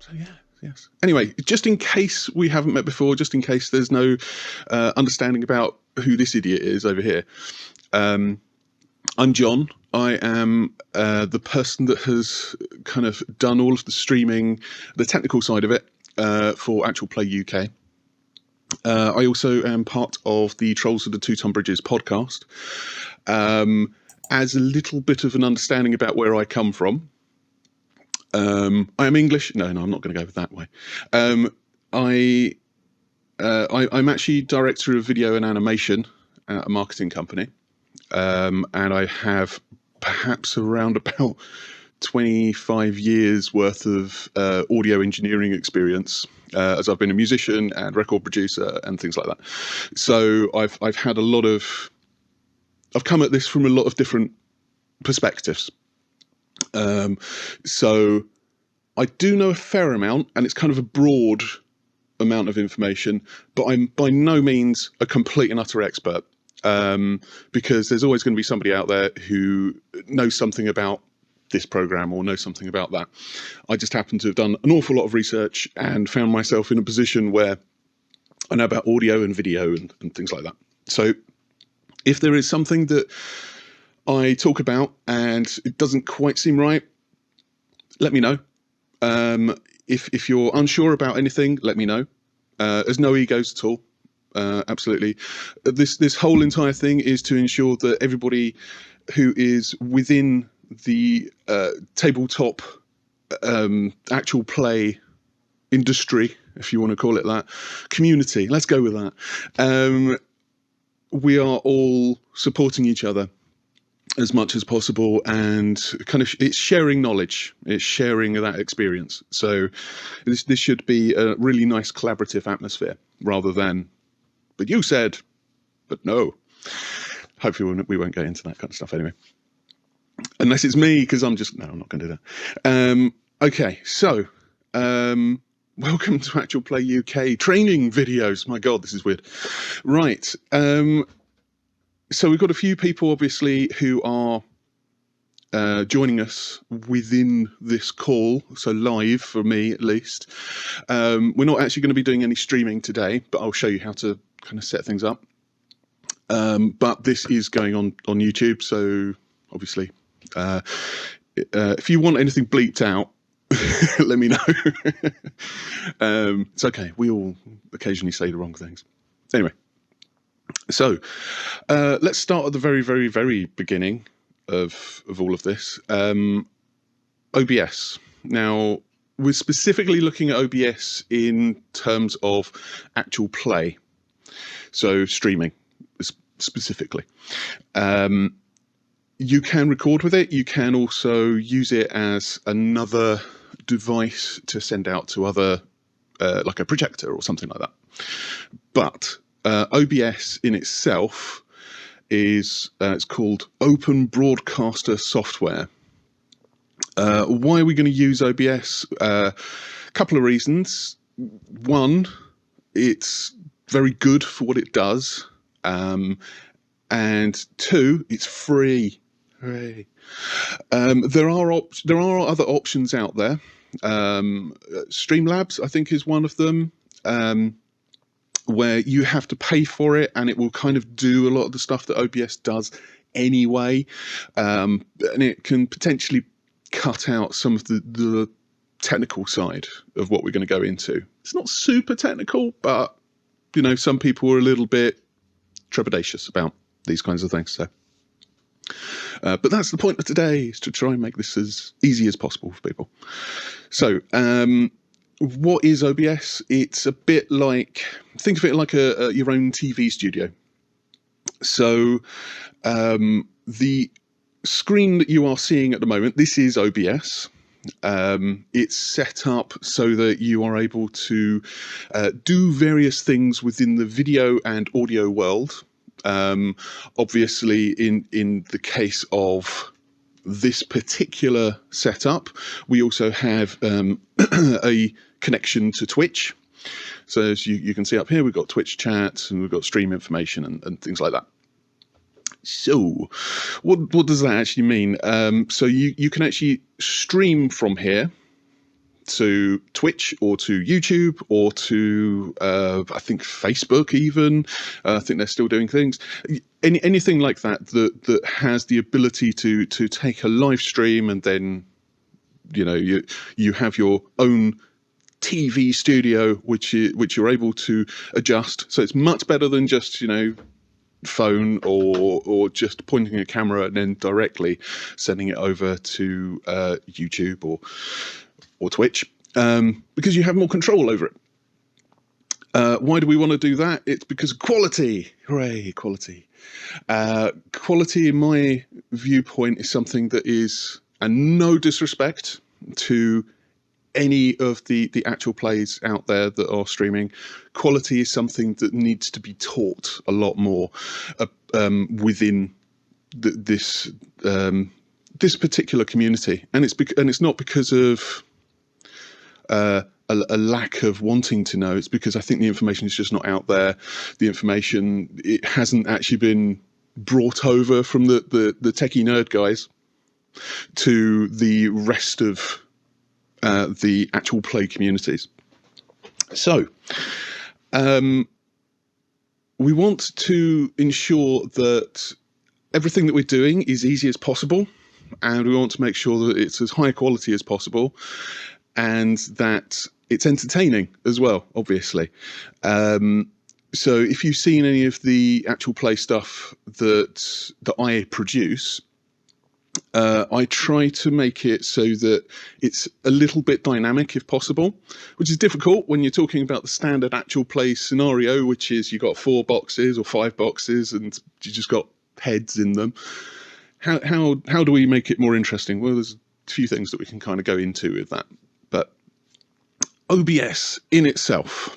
So yeah, yes. Anyway, just in case we haven't met before, just in case there's no understanding about who this idiot is over here, I'm John. I am the person that has kind of done all of the streaming, the technical side of it for Actual Play UK. I also am part of the Trolls of the Two-Ton Bridges podcast. As a little bit of an understanding about where I come from, I am English. No, I'm not going to go that way. I'm actually director of video and animation at a marketing company, and I have perhaps around about 25 years worth of audio engineering experience, as I've been a musician and record producer and things like that. So I've had a lot of, I've come at this from a lot of different perspectives. So I do know a fair amount, and it's kind of a broad amount of information, but I'm by no means a complete and utter expert, because there's always going to be somebody out there who knows something about this program or knows something about that. I just happen to have done an awful lot of research and found myself in a position where I know about audio and video and things like that. So if there is something that I talk about and it doesn't quite seem right, let me know. If you're unsure about anything, let me know. There's no egos at all. Absolutely. This whole entire thing is to ensure that everybody who is within the tabletop actual play industry, if you want to call it that, community, let's go with that, we are all supporting each other as much as possible, and kind of it's sharing knowledge, it's sharing that experience. So this should be a really nice collaborative atmosphere, rather than, but you said, but no. Hopefully we won't get into that kind of stuff anyway, unless it's me, because I'm not going to do that. Okay, so welcome to Actual Play UK training videos. My God, this is weird. Right. So we've got a few people, obviously, who are joining us within this call, so live for me at least. We're not actually going to be doing any streaming today, but I'll show you how to kind of set things up. But this is going on YouTube, so obviously, if you want anything bleeped out, let me know. It's okay. We all occasionally say the wrong things. Anyway. So let's start at the very, very, very beginning of all of this. OBS. Now, we're specifically looking at OBS in terms of actual play, so streaming specifically. You can record with it. You can also use it as another device to send out to other, like a projector or something like that. But OBS in itself is it's called Open Broadcaster Software. Why are we going to use OBS? A couple of reasons. One, it's very good for what it does, and two, it's free. Hooray. There are other options out there. Streamlabs, I think, is one of them. Where you have to pay for it, and it will kind of do a lot of the stuff that OBS does anyway, and it can potentially cut out some of the technical side of what we're going to go into. It's not super technical, but you know, some people are a little bit trepidatious about these kinds of things. So, but that's the point of today, is to try and make this as easy as possible for people. So, what is OBS? It's a bit like, think of it like your own TV studio. So the screen that you are seeing at the moment, this is OBS. It's set up so that you are able to do various things within the video and audio world. Obviously, in the case of this particular setup, we also have a connection to Twitch. So as you can see up here, we've got Twitch chats and we've got stream information and things like that. So what does that actually mean? So you can actually stream from here to Twitch or to YouTube or to I think Facebook even. I think they're still doing things. Anything like that that has the ability to take a live stream and then you have your own TV studio which you're able to adjust. So it's much better than just phone or just pointing a camera and then directly sending it over to YouTube or Twitch, because you have more control over it. Why do we want to do that? It's because of quality. Hooray, quality. Quality, in my viewpoint, is something that is, and no disrespect to any of the actual plays out there that are streaming, quality is something that needs to be taught a lot more within this particular community, and it's not because of a lack of wanting to know. It's because I think the information is just not out there. The information, it hasn't actually been brought over from the techie nerd guys to the rest of the actual play communities. So we want to ensure that everything that we're doing is easy as possible, and we want to make sure that it's as high quality as possible and that it's entertaining as well, obviously. So if you've seen any of the actual play stuff that I produce, I try to make it so that it's a little bit dynamic if possible, which is difficult when you're talking about the standard actual play scenario, which is you've got 4 boxes or 5 boxes and you just got heads in them. How do we make it more interesting? Well, there's a few things that we can kind of go into with that. But OBS in itself,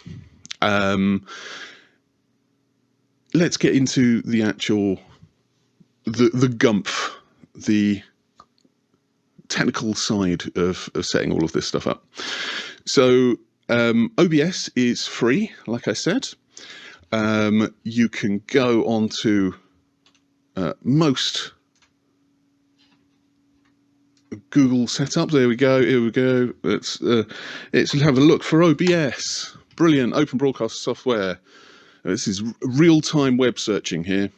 let's get into the actual, the gumph, the technical side of setting all of this stuff up. So OBS is free, like I said. You can go on to most Google setups. There we go. Here we go. Let's have a look for OBS. Brilliant open broadcast software. This is real-time web searching here.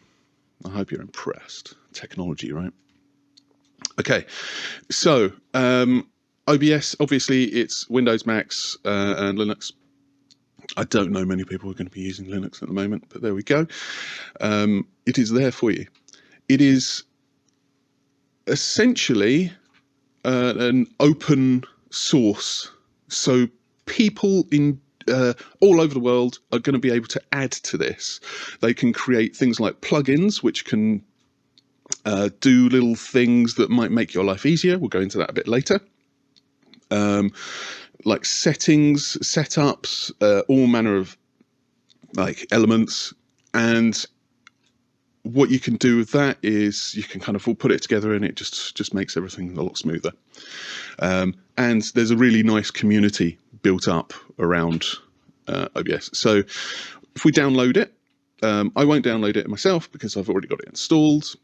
I hope you're impressed. Technology, right? Okay, so OBS, obviously it's Windows, Macs, and Linux. I don't know many people who are going to be using Linux at the moment, but there we go. It is there for you. It is essentially an open source, so people in all over the world are going to be able to add to this. They can create things like plugins, which can do little things that might make your life easier. We'll go into that a bit later. Like settings, setups, all manner of like elements. And what you can do with that is you can kind of all put it together and it just makes everything a lot smoother. And there's a really nice community built up around OBS. So if we download it, I won't download it myself because I've already got it installed.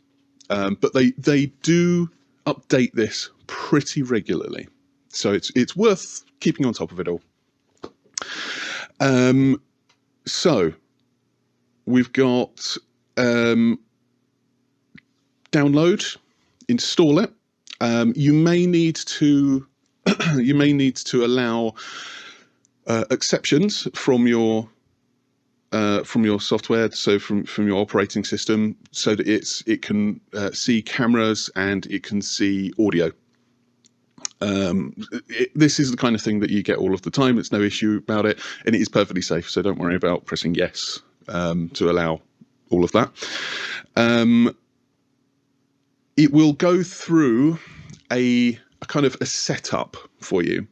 But they do update this pretty regularly, so it's worth keeping on top of it all. So we've got download, install it. You may need to allow exceptions from your software, so from your operating system, so that it can see cameras and it can see audio. This is the kind of thing that you get all of the time. It's no issue about it, and it is perfectly safe, so don't worry about pressing yes to allow all of that. It will go through a kind of a setup for you,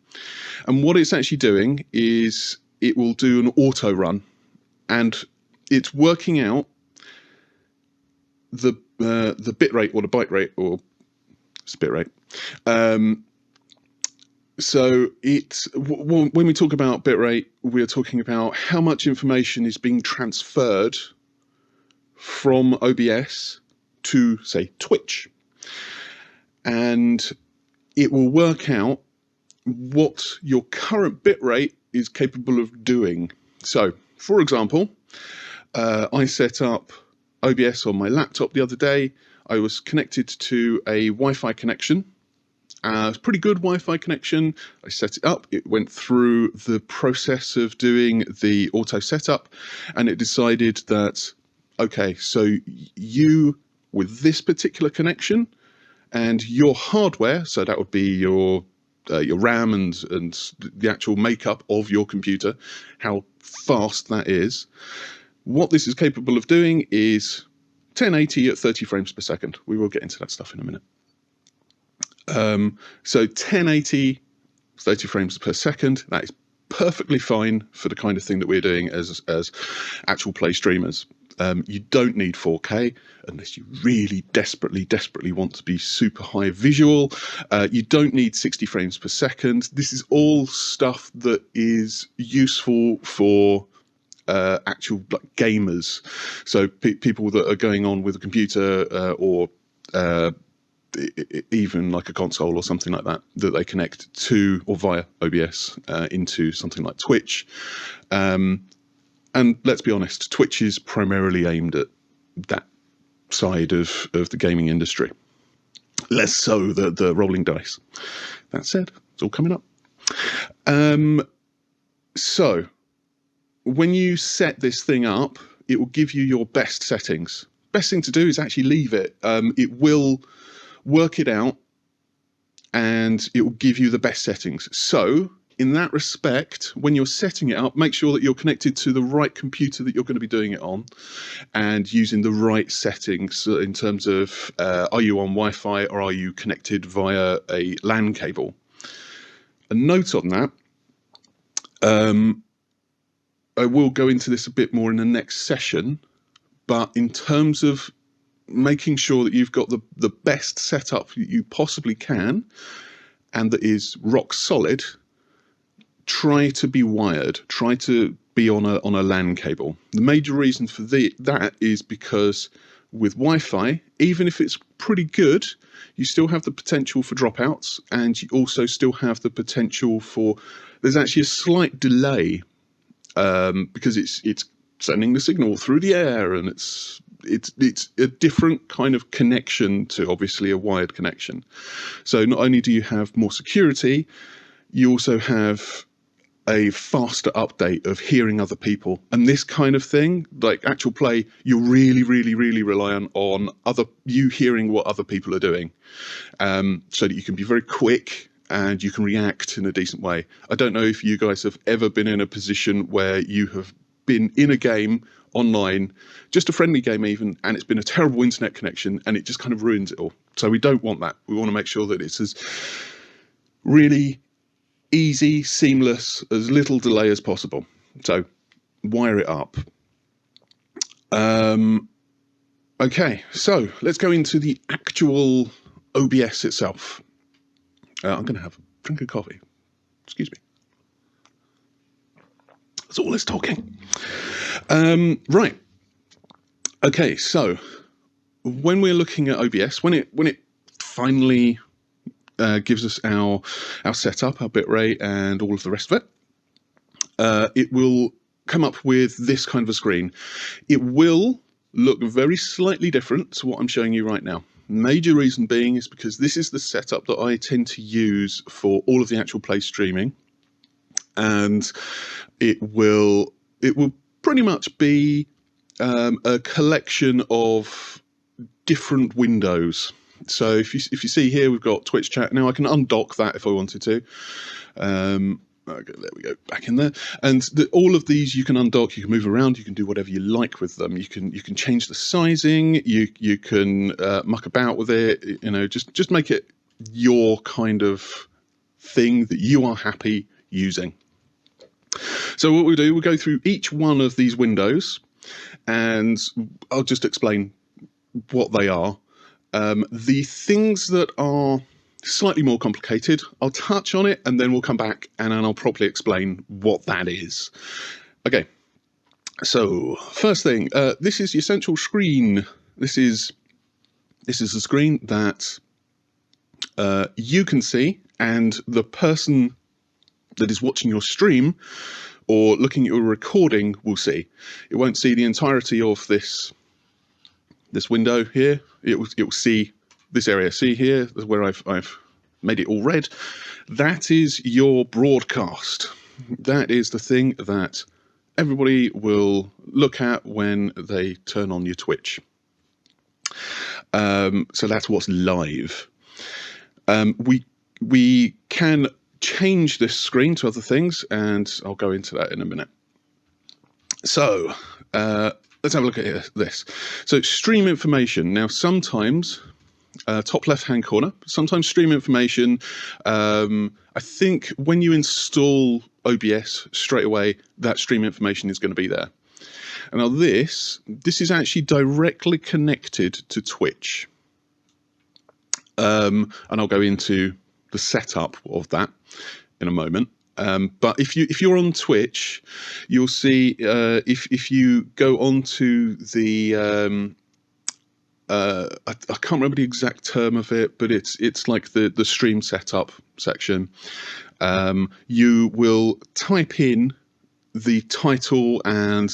and what it's actually doing is it will do an auto run, and it's working out the bit rate or the byte rate, or it's bit rate. So when we talk about bitrate, we're talking about how much information is being transferred from OBS to, say, Twitch. And it will work out what your current bitrate is capable of doing. So, for example, I set up OBS on my laptop the other day. I was connected to a Wi-Fi connection. It's a pretty good Wi-Fi connection. I set it up. It went through the process of doing the auto setup, and it decided that, okay, so you, with this particular connection, and your hardware, so that would be your RAM and the actual makeup of your computer, how fast that is. What this is capable of doing is 1080 at 30 frames per second. We will get into that stuff in a minute. So 1080, 30 frames per second, that is perfectly fine for the kind of thing that we're doing as actual play streamers. You don't need 4K unless you really desperately want to be super high visual. You don't need 60 frames per second. This is all stuff that is useful for actual gamers. So people that are going on with a computer or even like a console or something like that, that they connect to or via OBS into something like Twitch. And let's be honest, Twitch is primarily aimed at that side of the gaming industry, less so the rolling dice. That said, it's all coming up. So when you set this thing up, it will give you your best settings. Best thing to do is actually leave it. It will work it out and it will give you the best settings. So in that respect, when you're setting it up, make sure that you're connected to the right computer that you're going to be doing it on and using the right settings in terms of are you on Wi-Fi or are you connected via a LAN cable. A note on that, I will go into this a bit more in the next session, but in terms of making sure that you've got the best setup you possibly can and that is rock solid, try to be wired, try to be on a LAN cable. The major reason for that is because with Wi-Fi, even if it's pretty good, you still have the potential for dropouts, and you also still have the potential for, there's actually a slight delay because it's sending the signal through the air, and it's a different kind of connection to obviously a wired connection. So not only do you have more security, you also have a faster update of hearing other people, and this kind of thing, like actual play, you're really reliant on you hearing what other people are doing, so that you can be very quick and you can react in a decent way. I don't know if you guys have ever been in a position where you have been in a game online, just a friendly game even, and it's been a terrible internet connection and it just kind of ruins it all. So we don't want that. We want to make sure that it's as really easy, seamless, as little delay as possible. So wire it up. Okay, so let's go into the actual OBS itself. I'm going to have a drink of coffee. Excuse me. That's all this talking. Right. Okay, so when we're looking at OBS, when it finally gives us our setup, our bitrate, and all of the rest of it, it will come up with this kind of a screen. It will look very slightly different to what I'm showing you right now. Major reason being is because this is the setup that I tend to use for all of the actual play streaming, and it will pretty much be a collection of different windows. So if you see here, we've got Twitch chat. Now I can undock that if I wanted to. Okay, there we go, back in there. And all of these you can undock, you can move around, you can do whatever you like with them. You can change the sizing, you can muck about with it, you know, just make it your kind of thing that you are happy using. So what we'll do, we'll go through each one of these windows and I'll just explain what they are. The things that are slightly more complicated, I'll touch on it and then we'll come back and then I'll properly explain what that is. Okay, so first thing, this is the essential screen. This is the screen that you can see, and the person that is watching your stream or looking at your recording will see. It won't see the entirety of this window here. It will see this area. See here, where I've made it all red. That is your broadcast. That is the thing that everybody will look at when they turn on your Twitch. So that's what's live. We can change this screen to other things, and I'll go into that in a minute. So let's have a look at this. So stream information. Now sometimes, top left hand corner, sometimes stream information, I think when you install OBS straight away, that stream information is going to be there. And now this is actually directly connected to Twitch. And I'll go into the setup of that in a moment. But if you're on Twitch, you'll see if you go onto the I can't remember the exact term of it, but it's like the stream setup section. You will type in the title and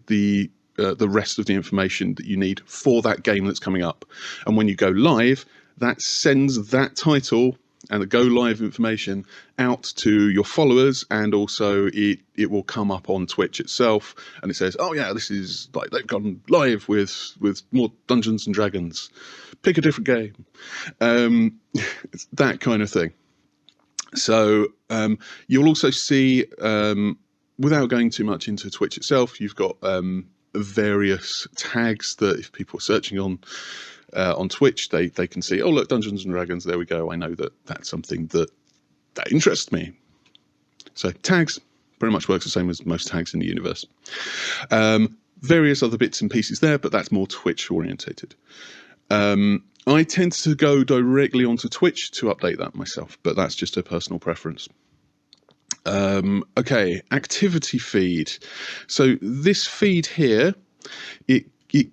the rest of the information that you need for that game that's coming up, and when you go live, that sends that title and the go live information out to your followers, and also it will come up on Twitch itself, and it says, oh yeah, this is like they've gone live with more Dungeons and Dragons, pick a different game, that kind of thing. So you'll also see, without going too much into Twitch itself, you've got various tags that if people are searching on Twitch, they can see, oh look, Dungeons and Dragons, there we go, I know that's something that interests me. So tags pretty much works the same as most tags in the universe. Various other bits and pieces there, but that's more Twitch orientated. I tend to go directly onto Twitch to update that myself, but that's just a personal preference. Okay, activity feed. So this feed here, it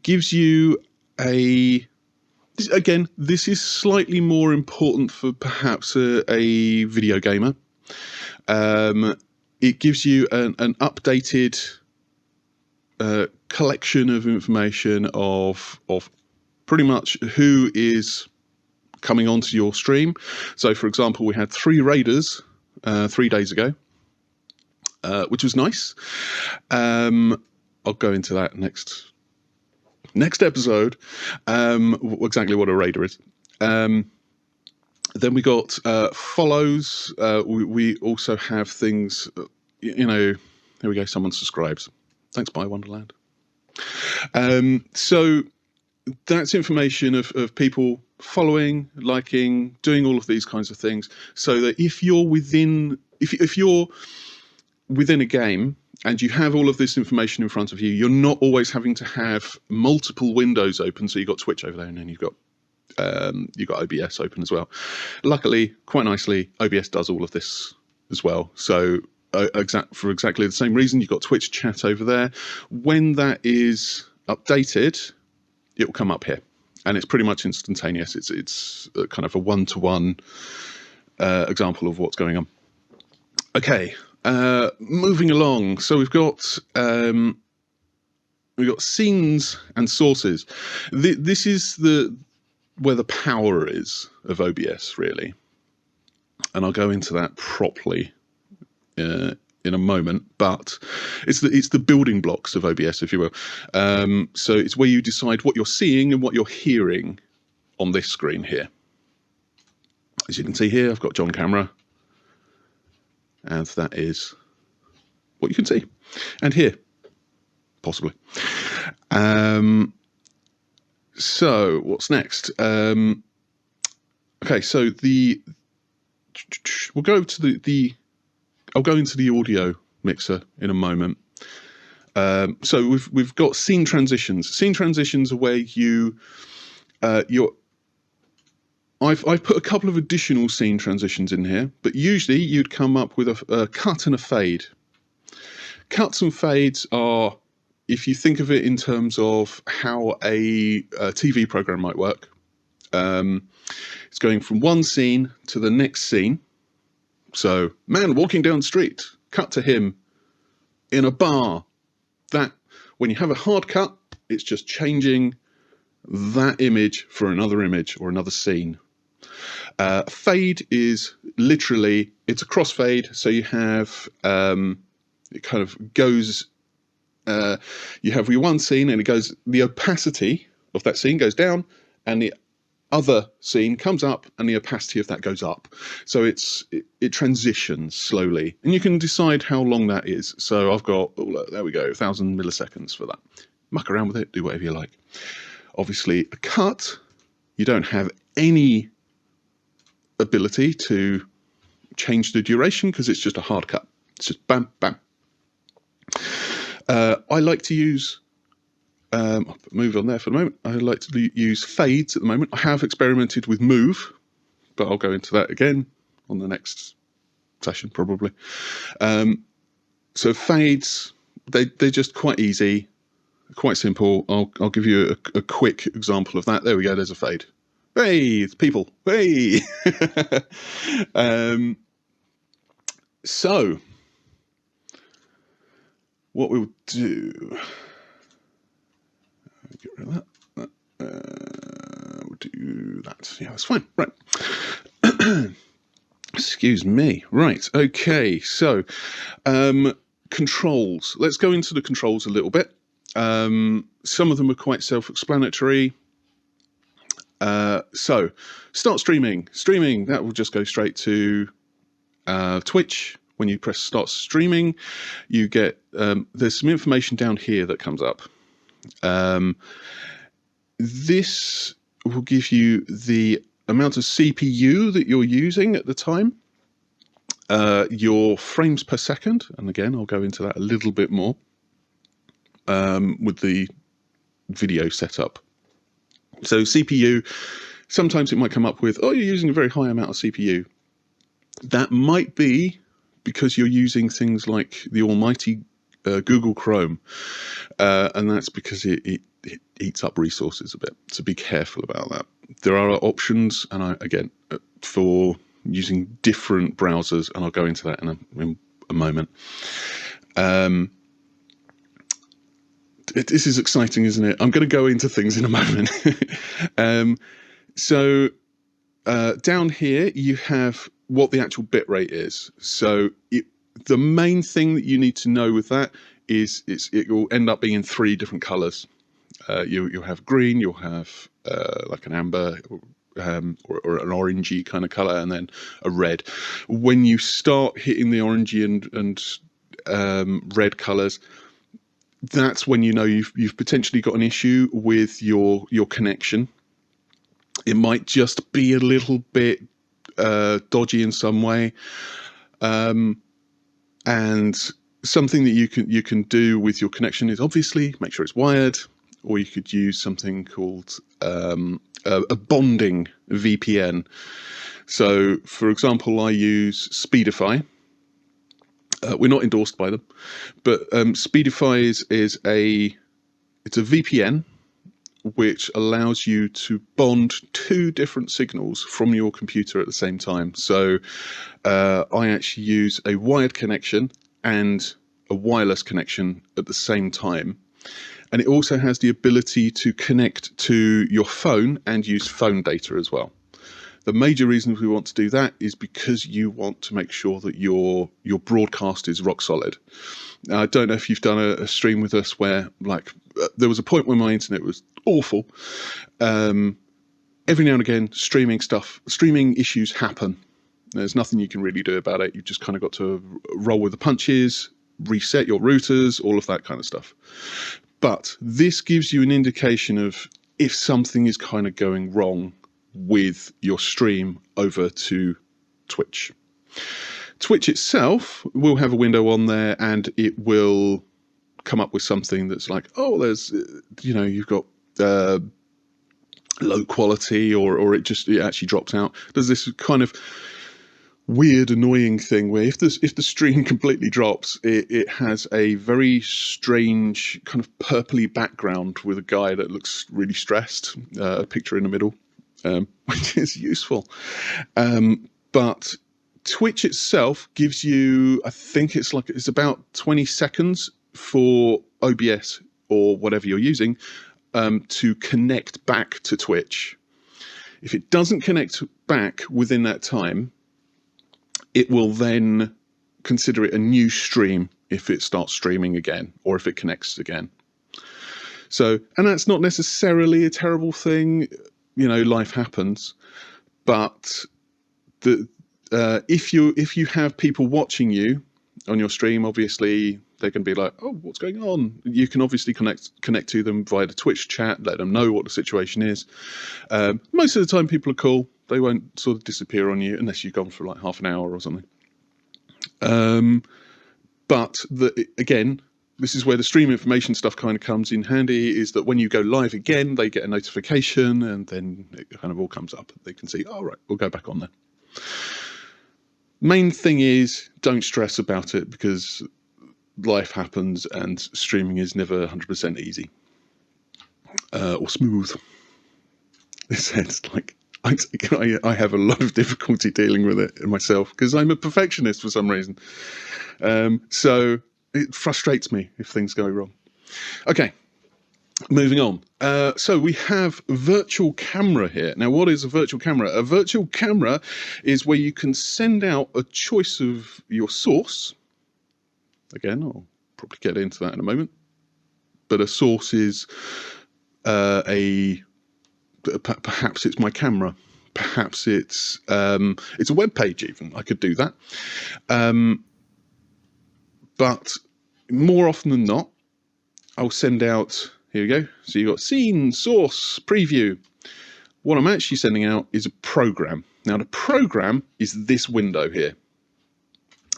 gives you again, this is slightly more important for perhaps a video gamer. It gives you an updated collection of information of pretty much who is coming onto your stream. So for example, we had 3 raiders 3 days ago, which was nice. I'll go into that next episode, exactly what a raider is. Then we got follows. We also have things, here we go, someone subscribes. Thanks, Bye Wonderland. So that's information of people following, liking, doing all of these kinds of things, so that if you're within a game and you have all of this information in front of you, you're not always having to have multiple windows open. So you've got Twitch over there, and then you've got OBS open as well. Luckily, quite nicely, OBS does all of this as well. So for exactly the same reason, you've got Twitch chat over there. When that is updated, it will come up here, and it's pretty much instantaneous. It's kind of a one-to-one example of what's going on. Okay. Moving along, so we've got scenes and sources. This is where the power is of OBS, really, and I'll go into that properly in a moment. But it's the building blocks of OBS, if you will. So it's where you decide what you're seeing and what you're hearing on this screen here. As you can see here, I've got John camera. And that is what you can see, and here, possibly. So what's next? Okay, so we'll go to I'll go into the audio mixer in a moment. So we've got scene transitions. Scene transitions are where I've put a couple of additional scene transitions in here, but usually you'd come up with a cut and a fade. Cuts and fades are, if you think of it in terms of how a TV program might work. It's going from one scene to the next scene. So, man walking down the street, cut to him in a bar. That, when you have a hard cut, it's just changing that image for another image or another scene. Fade is literally, it's a crossfade, so you have, it kind of goes, you have your one scene and it goes, the opacity of that scene goes down and the other scene comes up and the opacity of that goes up. So it transitions slowly, and you can decide how long that is. So I've got, oh look, there we go, 1,000 milliseconds for that. Muck around with it, do whatever you like. Obviously, a cut, you don't have any ability to change the duration because it's just a hard cut. It's just bam, bam. I like to use, I'll move on there for the moment. I like to use fades at the moment. I have experimented with move, but I'll go into that again on the next session probably. So fades, they're just quite easy, quite simple. I'll give you a quick example of that. There we go, there's a fade. Hey, it's people, hey! So, what we'll do, get rid of that. We'll do that. Yeah, that's fine. Right. Excuse me. Right. Okay. So, controls. Let's go into the controls a little bit. Some of them are quite self-explanatory. So, start streaming. Streaming, that will just go straight to Twitch. When you press start streaming, you get, there's some information down here that comes up. This will give you the amount of CPU that you're using at the time, your frames per second, and again, I'll go into that a little bit more with the video setup. So CPU, sometimes it might come up with, oh, you're using a very high amount of CPU. That might be because you're using things like the almighty Google Chrome, and that's because it eats up resources a bit. So be careful about that. There are options, and again, for using different browsers, and I'll go into that in a moment. This is exciting, isn't it? I'm going to go into things in a moment. So down here, you have what the actual bit rate is. So the main thing that you need to know with that is it will end up being in 3 different colors. You'll have green, you'll have like an amber or an orangey kind of color, and then a red. When you start hitting the orangey and red colors, that's when you know you've potentially got an issue with your connection. It might just be a little bit dodgy in some way, and something that you can do with your connection is obviously make sure it's wired, or you could use something called a bonding VPN. So, for example, I use Speedify. We're not endorsed by them, but Speedify is a VPN which allows you to bond 2 different signals from your computer at the same time. So I actually use a wired connection and a wireless connection at the same time. And it also has the ability to connect to your phone and use phone data as well. The major reason we want to do that is because you want to make sure that your broadcast is rock solid. Now, I don't know if you've done a stream with us where, like, there was a point when my internet was awful. Every now and again, streaming issues happen. There's nothing you can really do about it. You've just kind of got to roll with the punches, reset your routers, all of that kind of stuff. But this gives you an indication of if something is kind of going wrong with your stream over to Twitch. Twitch itself will have a window on there, and it will come up with something that's like, oh, there's, you've got low quality, or it actually drops out. There's this kind of weird, annoying thing where if the stream completely drops, it has a very strange kind of purpley background with a guy that looks really stressed, a picture in the middle. which is useful. But Twitch itself gives you, I think it's about 20 seconds for OBS or whatever you're using to connect back to Twitch. If it doesn't connect back within that time, it will then consider it a new stream if it starts streaming again or if it connects again. So, and that's not necessarily a terrible thing, you know, life happens, but if you have people watching you on your stream, obviously they can be like, oh, what's going on? You can obviously connect to them via the Twitch chat, let them know what the situation is. Most of the time people are cool. They won't sort of disappear on you unless you've gone for like half an hour or something. But again, this is where the stream information stuff kind of comes in handy, is that when you go live again, they get a notification and then it kind of all comes up. They can see, oh, right, we'll go back on there. Main thing is, don't stress about it, because life happens and streaming is never 100% easy or smooth. It's like, I have a lot of difficulty dealing with it myself because I'm a perfectionist for some reason. So it frustrates me if things go wrong. Okay, moving on. So we have virtual camera here. Now, what is a virtual camera? A virtual camera is where you can send out a choice of your source. Again, I'll probably get into that in a moment. But a source is perhaps it's my camera. Perhaps it's a web page even. I could do that. But more often than not, I'll send out, here we go. So you've got scene, source, preview. What I'm actually sending out is a program. Now the program is this window here.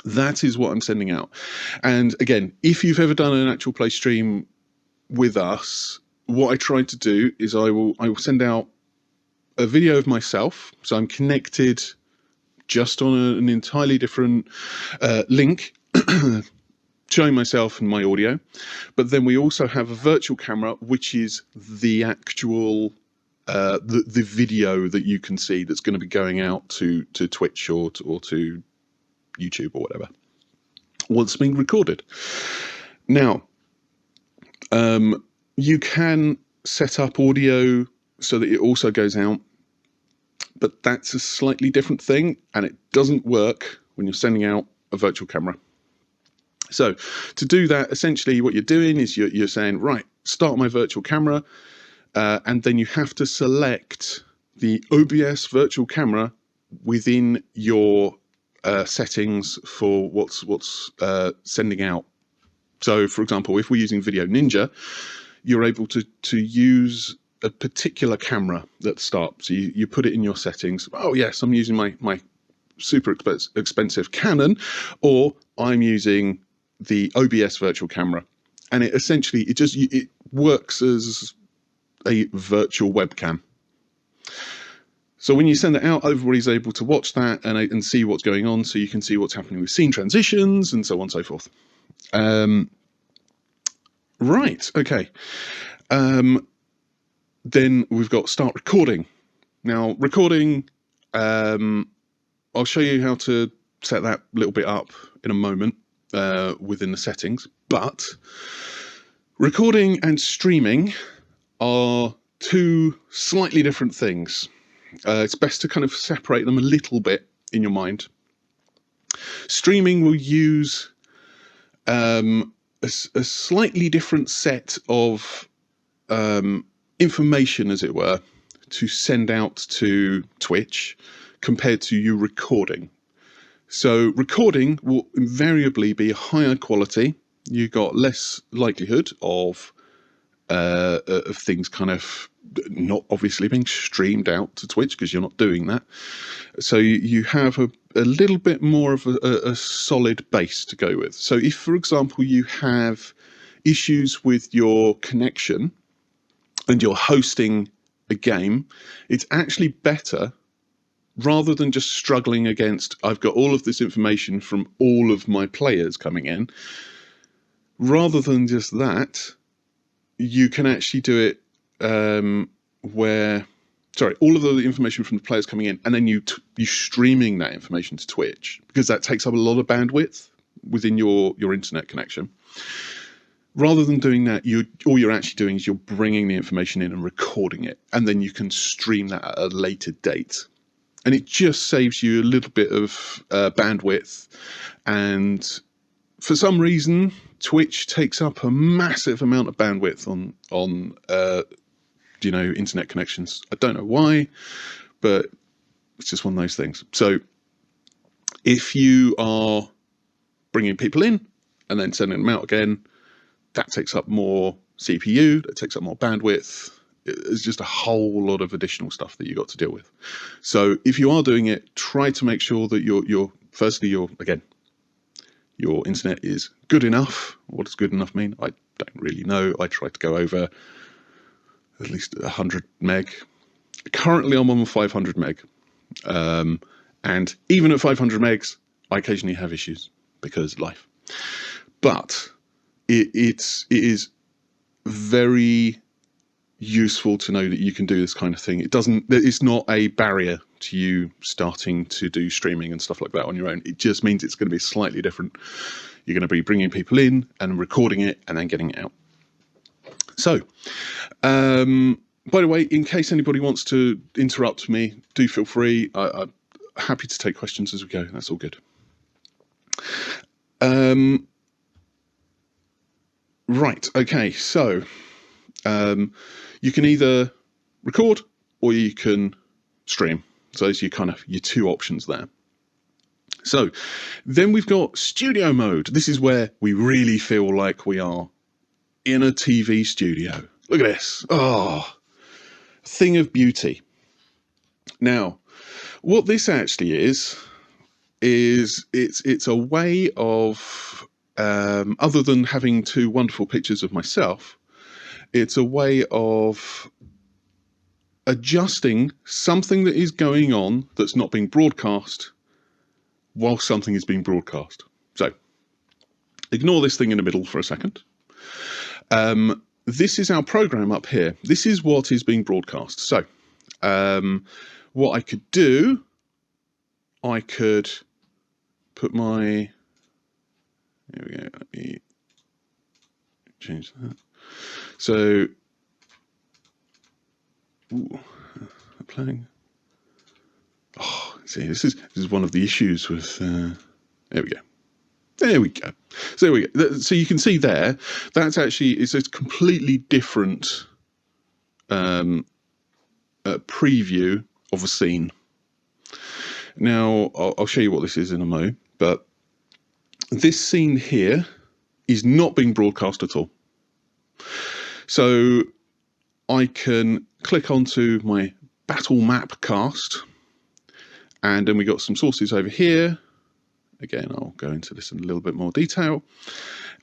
That is what I'm sending out. And again, if you've ever done an actual play stream with us, what I try to do is I will send out a video of myself. So I'm connected just on an entirely different link, showing myself and my audio. But then we also have a virtual camera, which is the actual the video that you can see that's going to be going out to Twitch or to YouTube or whatever once being recorded. Now, you can set up audio so that it also goes out, but that's a slightly different thing, and it doesn't work when you're sending out a virtual camera. So to do that, essentially what you're doing is you're saying, right, start my virtual camera, and then you have to select the OBS virtual camera within your settings for what's sending out. So, for example, if we're using Video Ninja, you're able to use a particular camera at the start. So you put it in your settings. Oh yes, I'm using my super expensive Canon, or I'm using the OBS virtual camera, and it essentially it works as a virtual webcam. So when you send it out, everybody's able to watch that and see what's going on. So you can see what's happening with scene transitions and so on and so forth. Right, okay. Then we've got start recording. Now, recording, I'll show you how to set that little bit up in a moment within the settings. But recording and streaming are two slightly different things. It's best to kind of separate them a little bit in your mind. Streaming will use a slightly different set of information, as it were, to send out to Twitch compared to you recording. So recording will invariably be higher quality. You've got less likelihood of things kind of not obviously being streamed out to Twitch, because you're not doing that. So you have a little bit more of a solid base to go with. So if, for example, you have issues with your connection and you're hosting a game, it's actually better, rather than just struggling against, I've got all of this information from all of my players coming in, rather than just that, you can actually do it where sorry, all of the information from the players coming in, and then you streaming that information to Twitch, because that takes up a lot of bandwidth within your internet connection. Rather than doing that, all you're actually doing is you're bringing the information in and recording it, and then you can stream that at a later date. And it just saves you a little bit of bandwidth. And for some reason, Twitch takes up a massive amount of bandwidth on internet connections. I don't know why, but it's just one of those things. So if you are bringing people in and then sending them out again, that takes up more CPU, that takes up more bandwidth. It's just a whole lot of additional stuff that you got to deal with. So if you are doing it, try to make sure that your internet is good enough. What does good enough mean? I don't really know. I try to go over at least 100 meg. Currently I'm on 500 meg. And even at 500 megs, I occasionally have issues because life. But it is very useful to know that you can do this kind of thing. It's not a barrier to you starting to do streaming and stuff like that on your own. It just means it's going to be slightly different. You're going to be bringing people in and recording it and then getting it out. So, by the way, in case anybody wants to interrupt me, do feel free. I'm happy to take questions as we go. That's all good. Right, okay, so you can either record or you can stream. So those are your two options there. So then we've got studio mode. This is where we really feel like we are in a TV studio. Look at this. Oh, thing of beauty. Now, what this actually is it's a way of, other than having two wonderful pictures of myself, it's a way of adjusting something that is going on that's not being broadcast while something is being broadcast. So ignore this thing in the middle for a second. This is our program up here. This is what is being broadcast. So what I could do, I could put my, there we go, let me change that. So, playing. Oh, see, this is one of the issues with, there we go. There we go. So there we go. So you can see there, that's actually, it's a completely different preview of a scene. Now, I'll show you what this is in a mo, but this scene here is not being broadcast at all. So I can click onto my battle map cast, and then we got some sources over here. Again, I'll go into this in a little bit more detail,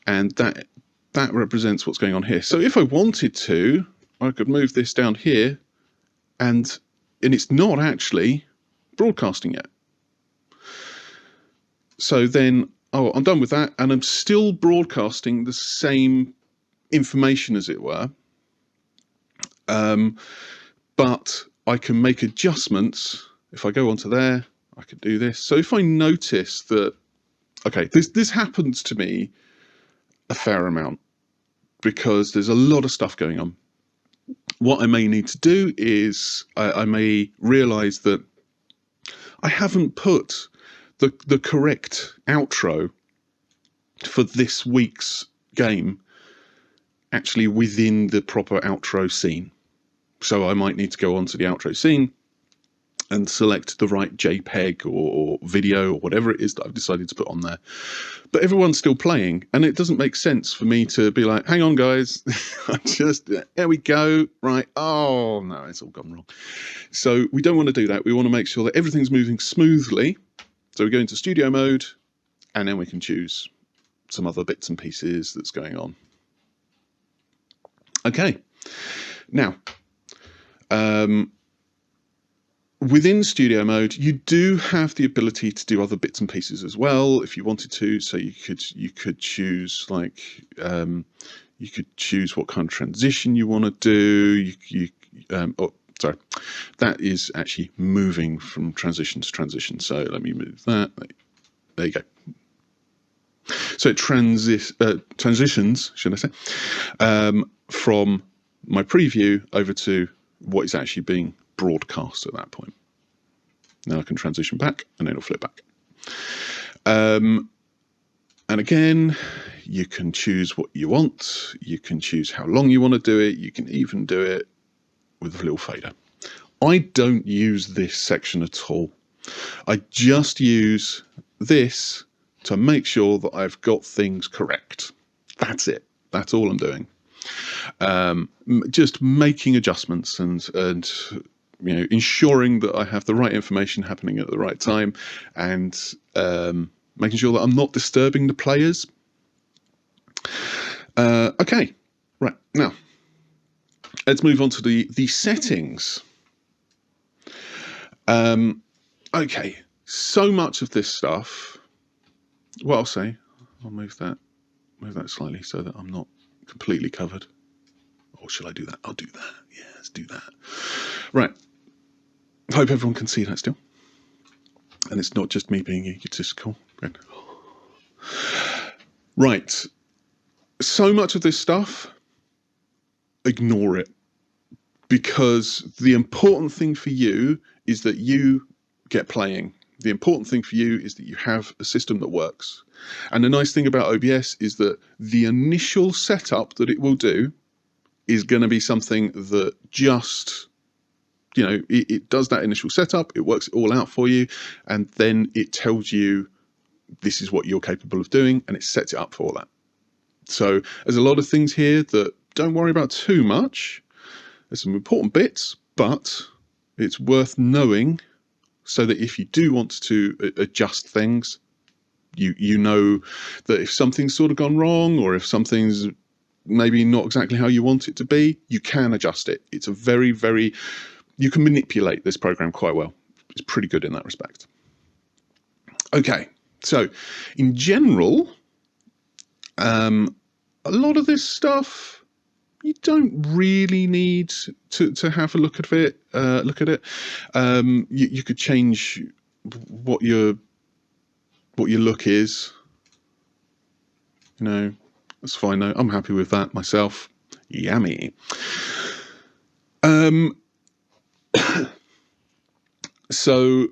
and that represents what's going on here. So if I wanted to, I could move this down here, and it's not actually broadcasting yet. So then, I'm done with that, and I'm still broadcasting the same information, as it were, but I can make adjustments. If I go onto there, I could do this. So if I notice that, okay, this happens to me a fair amount because there's a lot of stuff going on. What I may need to do is I may realize that I haven't put the correct outro for this week's game actually within the proper outro scene. So I might need to go onto the outro scene and select the right JPEG or video or whatever it is that I've decided to put on there. But everyone's still playing, and it doesn't make sense for me to be like, hang on guys, there we go, right, oh no, it's all gone wrong. So we don't want to do that. We want to make sure that everything's moving smoothly. So we go into studio mode, and then we can choose some other bits and pieces that's going on. Okay, now, within studio mode, you do have the ability to do other bits and pieces as well if you wanted to. So you could choose, like, you could choose what kind of transition you want to do. Sorry, that is actually moving from transition to transition. So let me move that. There you go. So it transitions, should I say, from my preview over to what is actually being broadcast at that point. Now I can transition back and then it'll flip back. And again, you can choose what you want. You can choose how long you want to do it. You can even do it with a little fader. I don't use this section at all. I just use this to make sure that I've got things correct. That's it. That's all I'm doing. Just making adjustments and ensuring that I have the right information happening at the right time, and making sure that I'm not disturbing the players. Okay, right, now let's move on to the settings. Okay, so much of this stuff, what I'll say, I'll move that slightly so that I'm not completely covered. Or should I do that? I'll do that. Yeah, let's do that. Right. Hope everyone can see that still. And it's not just me being egotistical. Right. So much of this stuff, ignore it. Because the important thing for you is that you get playing. The important thing for you is that you have a system that works. And the nice thing about OBS is that the initial setup that it will do is going to be something that just, it does that initial setup, it works it all out for you, and then it tells you this is what you're capable of doing, and it sets it up for that. So there's a lot of things here that don't worry about too much. There's some important bits, but it's worth knowing so that if you do want to adjust things, you know that if something's sort of gone wrong, or if something's maybe not exactly how you want it to be, you can adjust it. It's a very, very, you can manipulate this program quite well. It's pretty good in that respect. Okay, so in general, a lot of this stuff, you don't really need to have a look at it. You could change what your look is. That's fine though. I'm happy with that myself. Yummy. So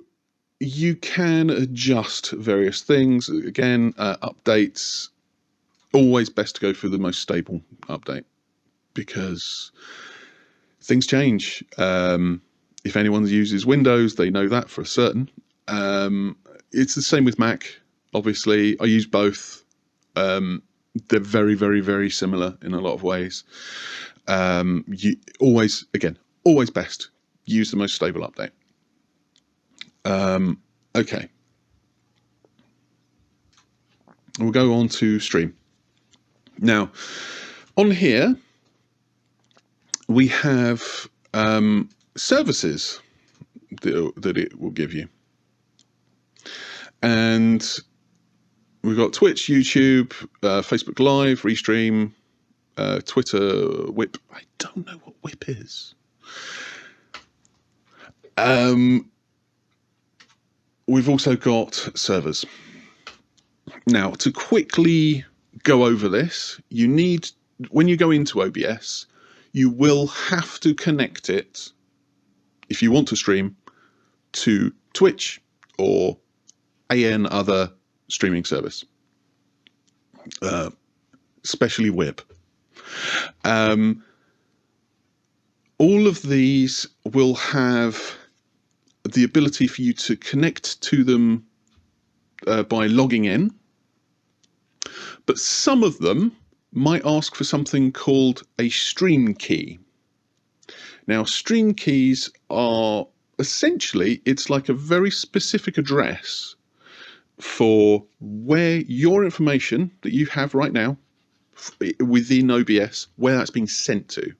you can adjust various things. Again, updates, always best to go for the most stable update because things change. If anyone uses Windows, they know that for certain. It's the same with Mac. Obviously, I use both. They're very, very, very similar in a lot of ways. You always best use the most stable update. Okay. We'll go on to stream. Now, on here, we have services that it will give you. And we've got Twitch, YouTube, Facebook Live, Restream, Twitter, Whip. I don't know what Whip is. We've also got servers. Now, to quickly go over this, you need, when you go into OBS, you will have to connect it, if you want to stream, to Twitch or AN other streaming service, especially Whip. All of these will have the ability for you to connect to them by logging in, but some of them might ask for something called a stream key. Now, stream keys are essentially, it's like a very specific address for where your information that you have right now within OBS, where that's being sent to.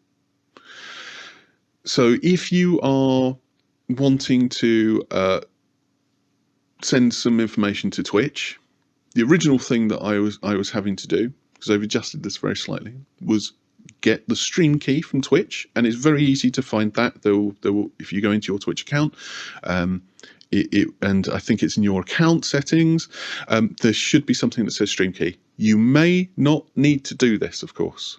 So if you are wanting to send some information to Twitch, the original thing that I was having to do, because I've adjusted this very slightly, was get the stream key from Twitch, and it's very easy to find that. If you go into your Twitch account, and I think it's in your account settings, there should be something that says stream key. You may not need to do this, of course.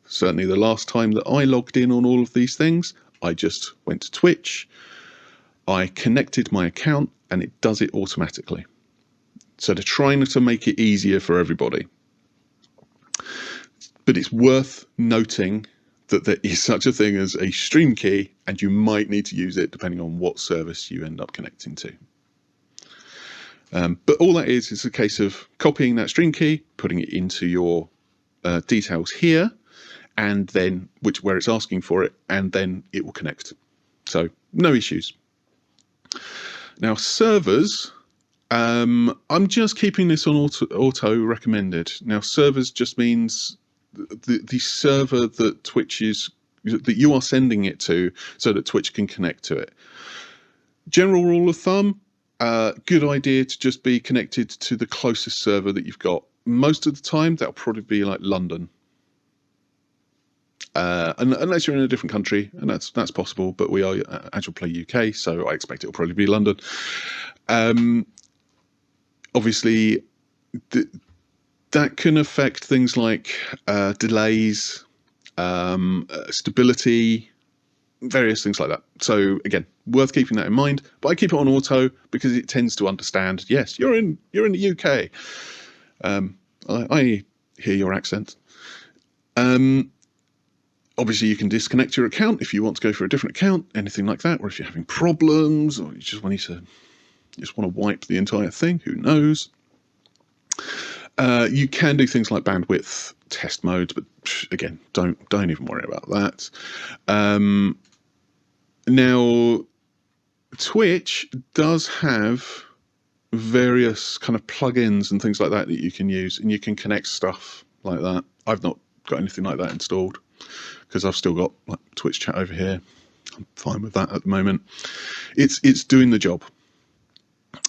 Certainly the last time that I logged in on all of these things, I just went to Twitch, I connected my account, and it does it automatically. So they're trying to make it easier for everybody. But it's worth noting that there is such a thing as a stream key, and you might need to use it depending on what service you end up connecting to. But all that is a case of copying that stream key, putting it into your details here, and then where it's asking for it, and then it will connect. So no issues. Now servers, I'm just keeping this on auto recommended. Now servers just means the server that you are sending it to, so that Twitch can connect to it. General rule of thumb, good idea to just be connected to the closest server that you've got. Most of the time that'll probably be like London, unless you're in a different country, and that's possible, but we are Agile Play UK, so I expect it'll probably be London. Obviously that can affect things like delays, stability, various things like that. So again, worth keeping that in mind. But I keep it on auto because it tends to understand. Yes, you're in the UK. I hear your accent. Obviously, you can disconnect your account if you want to go for a different account, anything like that, or if you're having problems, or you just want to wipe the entire thing. Who knows? You can do things like bandwidth test modes, but again, don't even worry about that. Now, Twitch does have various kind of plugins and things like that you can use, and you can connect stuff like that. I've not got anything like that installed because I've still got like Twitch chat over here. I'm fine with that at the moment. It's doing the job.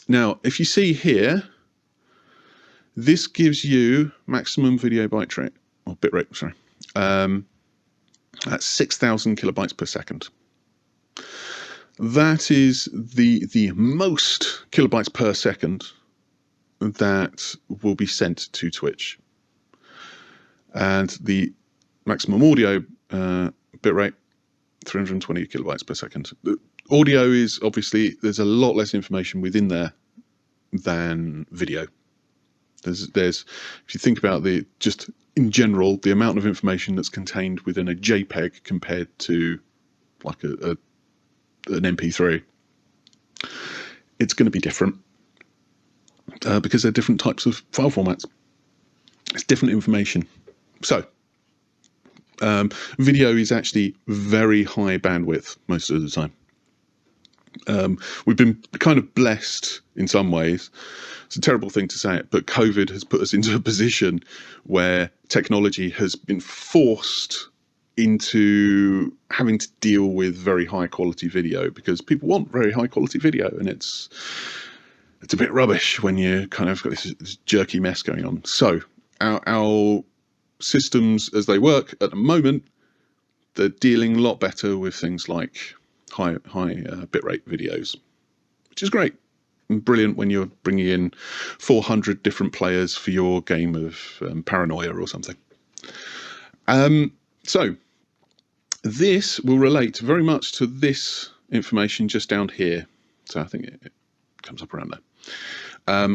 Now, if you see here, this gives you maximum video bitrate, or bitrate, sorry. At 6,000 kilobytes per second. That is the most kilobytes per second that will be sent to Twitch. And the maximum audio bitrate, 320 kilobytes per second. The audio is obviously, there's a lot less information within there than video. There's if you think about just in general, the amount of information that's contained within a JPEG compared to like an MP3, it's going to be different because they're different types of file formats. It's different information. So video is actually very high bandwidth most of the time. We've been kind of blessed in some ways. It's a terrible thing to say it, but COVID has put us into a position where technology has been forced into having to deal with very high quality video because people want very high quality video, and it's a bit rubbish when you kind of got this jerky mess going on. So our systems as they work at the moment, they're dealing a lot better with things like high bitrate videos, which is great and brilliant when you're bringing in 400 different players for your game of Paranoia or something. So this will relate very much to this information just down here. So I think it comes up around there.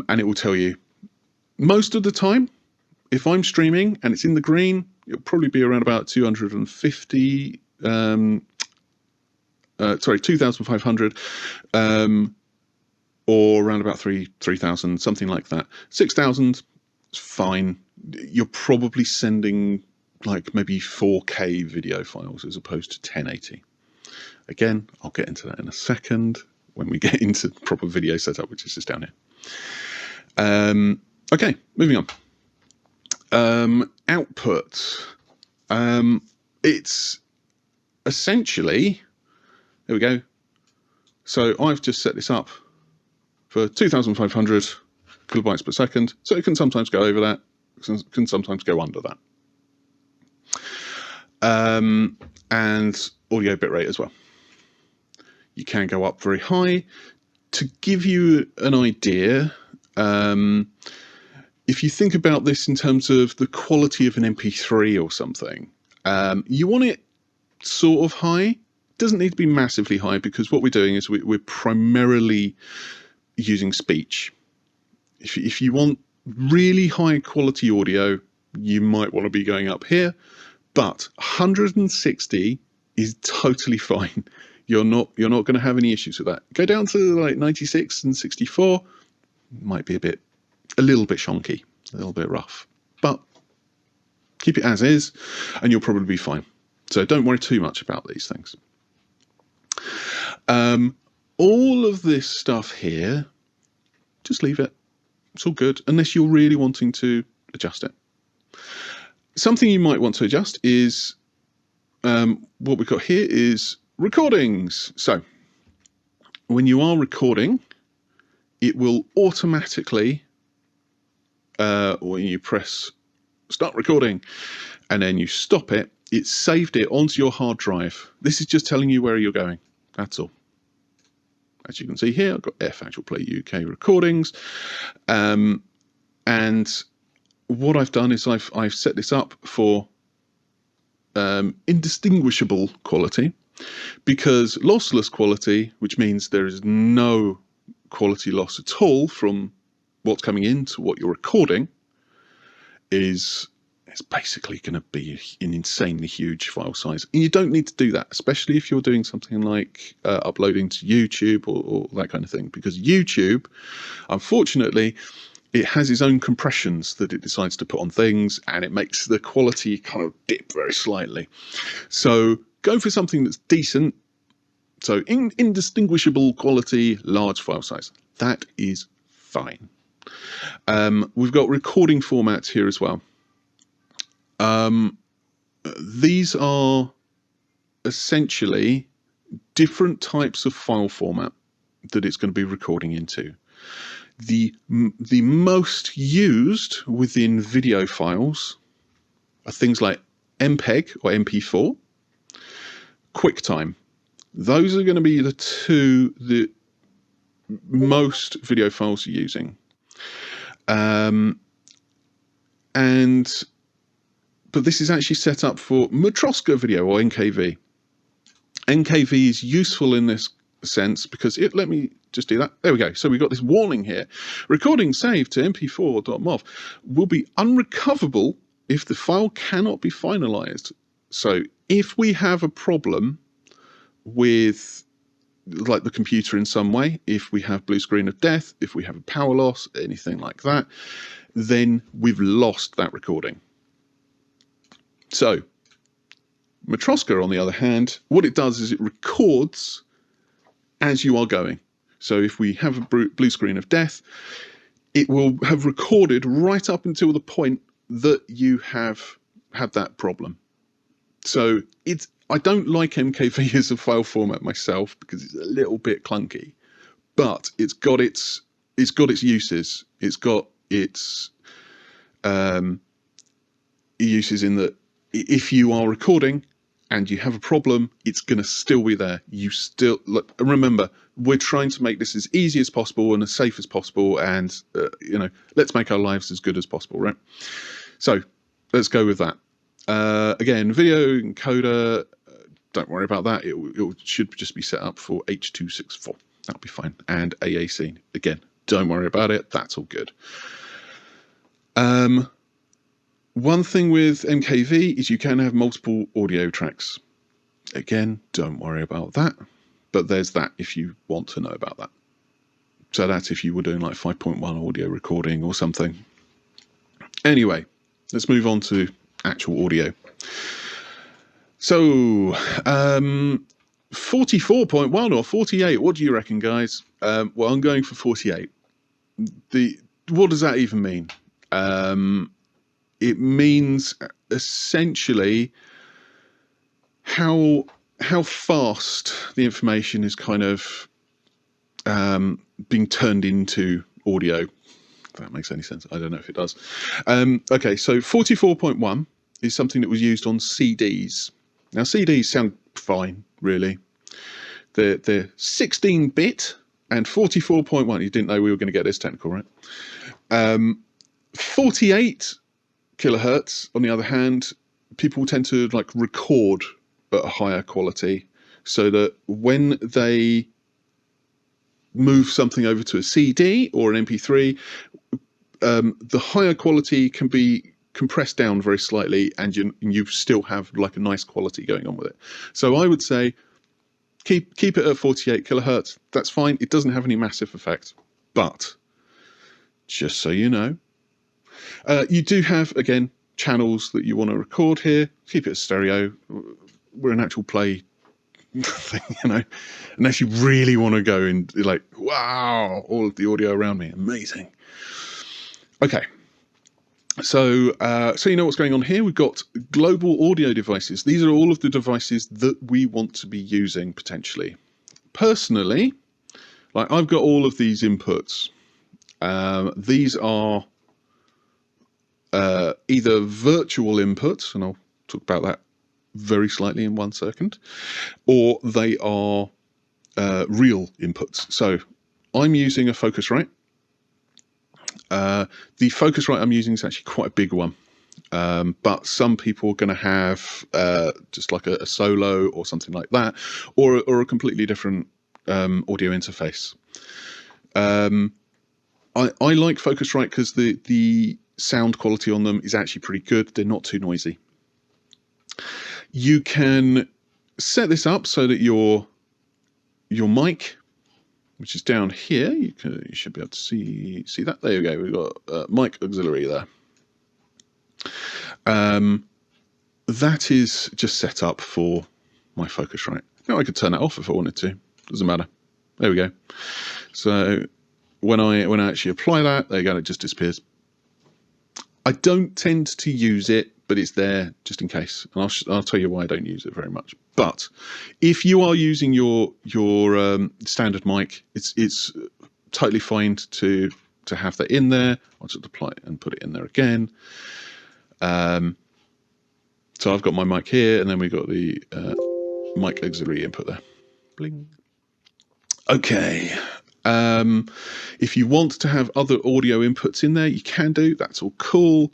And it will tell you most of the time, if I'm streaming and it's in the green, it'll probably be around about 250, 2,500, or around about 3,000, something like that. 6,000 is fine. You're probably sending like maybe 4K video files as opposed to 1080. Again, I'll get into that in a second when we get into proper video setup, which is just down here. Okay, moving on. Output. It's essentially, there we go. So I've just set this up for 2,500 kilobytes per second. So it can sometimes go over that, can sometimes go under that. and audio bitrate as well. You can go up very high. To give you an idea, if you think about this in terms of the quality of an MP3 or something, you want it sort of high. Doesn't need to be massively high, because what we're doing is we're primarily using speech. If you want really high quality audio, you might want to be going up here, but 160 is totally fine. You're not going to have any issues with that. Go down to like 96 and 64, might be a little bit shonky, a little bit rough, but keep it as is and you'll probably be fine. So don't worry too much about these things. All of this stuff here, just leave it. It's all good, unless you're really wanting to adjust it. Something you might want to adjust is what we've got here is recordings. So when you are recording, it will automatically, when you press start recording and then you stop it, it's saved it onto your hard drive. This is just telling you where you're going. That's all. As you can see here, I've got F Actual Play UK recordings. And what I've done is I've set this up for indistinguishable quality, because lossless quality, which means there is no quality loss at all from what's coming in to what you're recording, is basically going to be an insanely huge file size. And you don't need to do that, especially if you're doing something like uploading to YouTube or that kind of thing, because YouTube, unfortunately, it has its own compressions that it decides to put on things, and it makes the quality kind of dip very slightly. So go for something that's decent. So indistinguishable quality, large file size. That is fine. We've got recording formats here as well. These are essentially different types of file format that it's going to be recording into. The most used within video files are things like MPEG or MP4, QuickTime. Those are going to be the two that most video files are using. But this is actually set up for Matroska video or NKV. NKV is useful in this sense because let me just do that. There we go. So we've got this warning here. Recording saved to mp4.mov will be unrecoverable if the file cannot be finalized. So if we have a problem with like the computer in some way, if we have blue screen of death, if we have a power loss, anything like that, then we've lost that recording. So Matroska, on the other hand, what it does is it records as you are going. So if we have a blue screen of death, it will have recorded right up until the point that you have had that problem. So I don't like MKV as a file format myself because it's a little bit clunky, but it's got its uses. It's got its uses in that if you are recording and you have a problem, it's going to still be there. Remember, we're trying to make this as easy as possible and as safe as possible, and let's make our lives as good as possible, right? So let's go with that. Again, video encoder, don't worry about that. It should just be set up for H.264. That'll be fine. And AAC, again, don't worry about it. That's all good. One thing with MKV is you can have multiple audio tracks. Again, don't worry about that. But there's that if you want to know about that. So that's if you were doing like 5.1 audio recording or something. Anyway, let's move on to actual audio. So 44.1 or 48, what do you reckon, guys? Well, I'm going for 48. What does that even mean? It means essentially how fast the information is kind of being turned into audio. If that makes any sense. I don't know if it does. Okay, so 44.1 is something that was used on CDs. Now CDs sound fine, really. They're 16-bit and 44.1. You didn't know we were going to get this technical, right? 48 kilohertz, on the other hand, people tend to like record at a higher quality, so that when they move something over to a CD or an MP3, the higher quality can be compressed down very slightly, and you still have like a nice quality going on with it. So I would say keep it at 48 kilohertz. That's fine. It doesn't have any massive effect, but just so you know, you do have, again, channels that you want to record here. Keep it as stereo. We're an actual play thing, you know, unless you really want to go and like, wow, all of the audio around me, amazing. Okay. So you know what's going on here. We've got global audio devices. These are all of the devices that we want to be using potentially. Personally, like I've got all of these inputs. These are either virtual inputs, and I'll talk about that very slightly in 1 second, or they are real inputs. So I'm using a Focusrite. The Focusrite I'm using is actually quite a big one, but some people are going to have just like a solo or something like that, or a completely different audio interface. I like Focusrite because the sound quality on them is actually pretty good. They're not too noisy. You can set this up so that your mic, which is down here, you should be able to see that. There you go. We've got mic auxiliary there. That is just set up for my Focusrite. Now I could turn that off if I wanted to. Doesn't matter. There we go. So when I actually apply that, there you go. It just disappears. I don't tend to use it, but it's there just in case, and I'll tell you why I don't use it very much. But if you are using your standard mic, it's totally fine to have that in there. I'll just apply it and put it in there again. So I've got my mic here, and then we've got the mic auxiliary input there. Bling. Okay. If you want to have other audio inputs in there, you can do. That's all cool.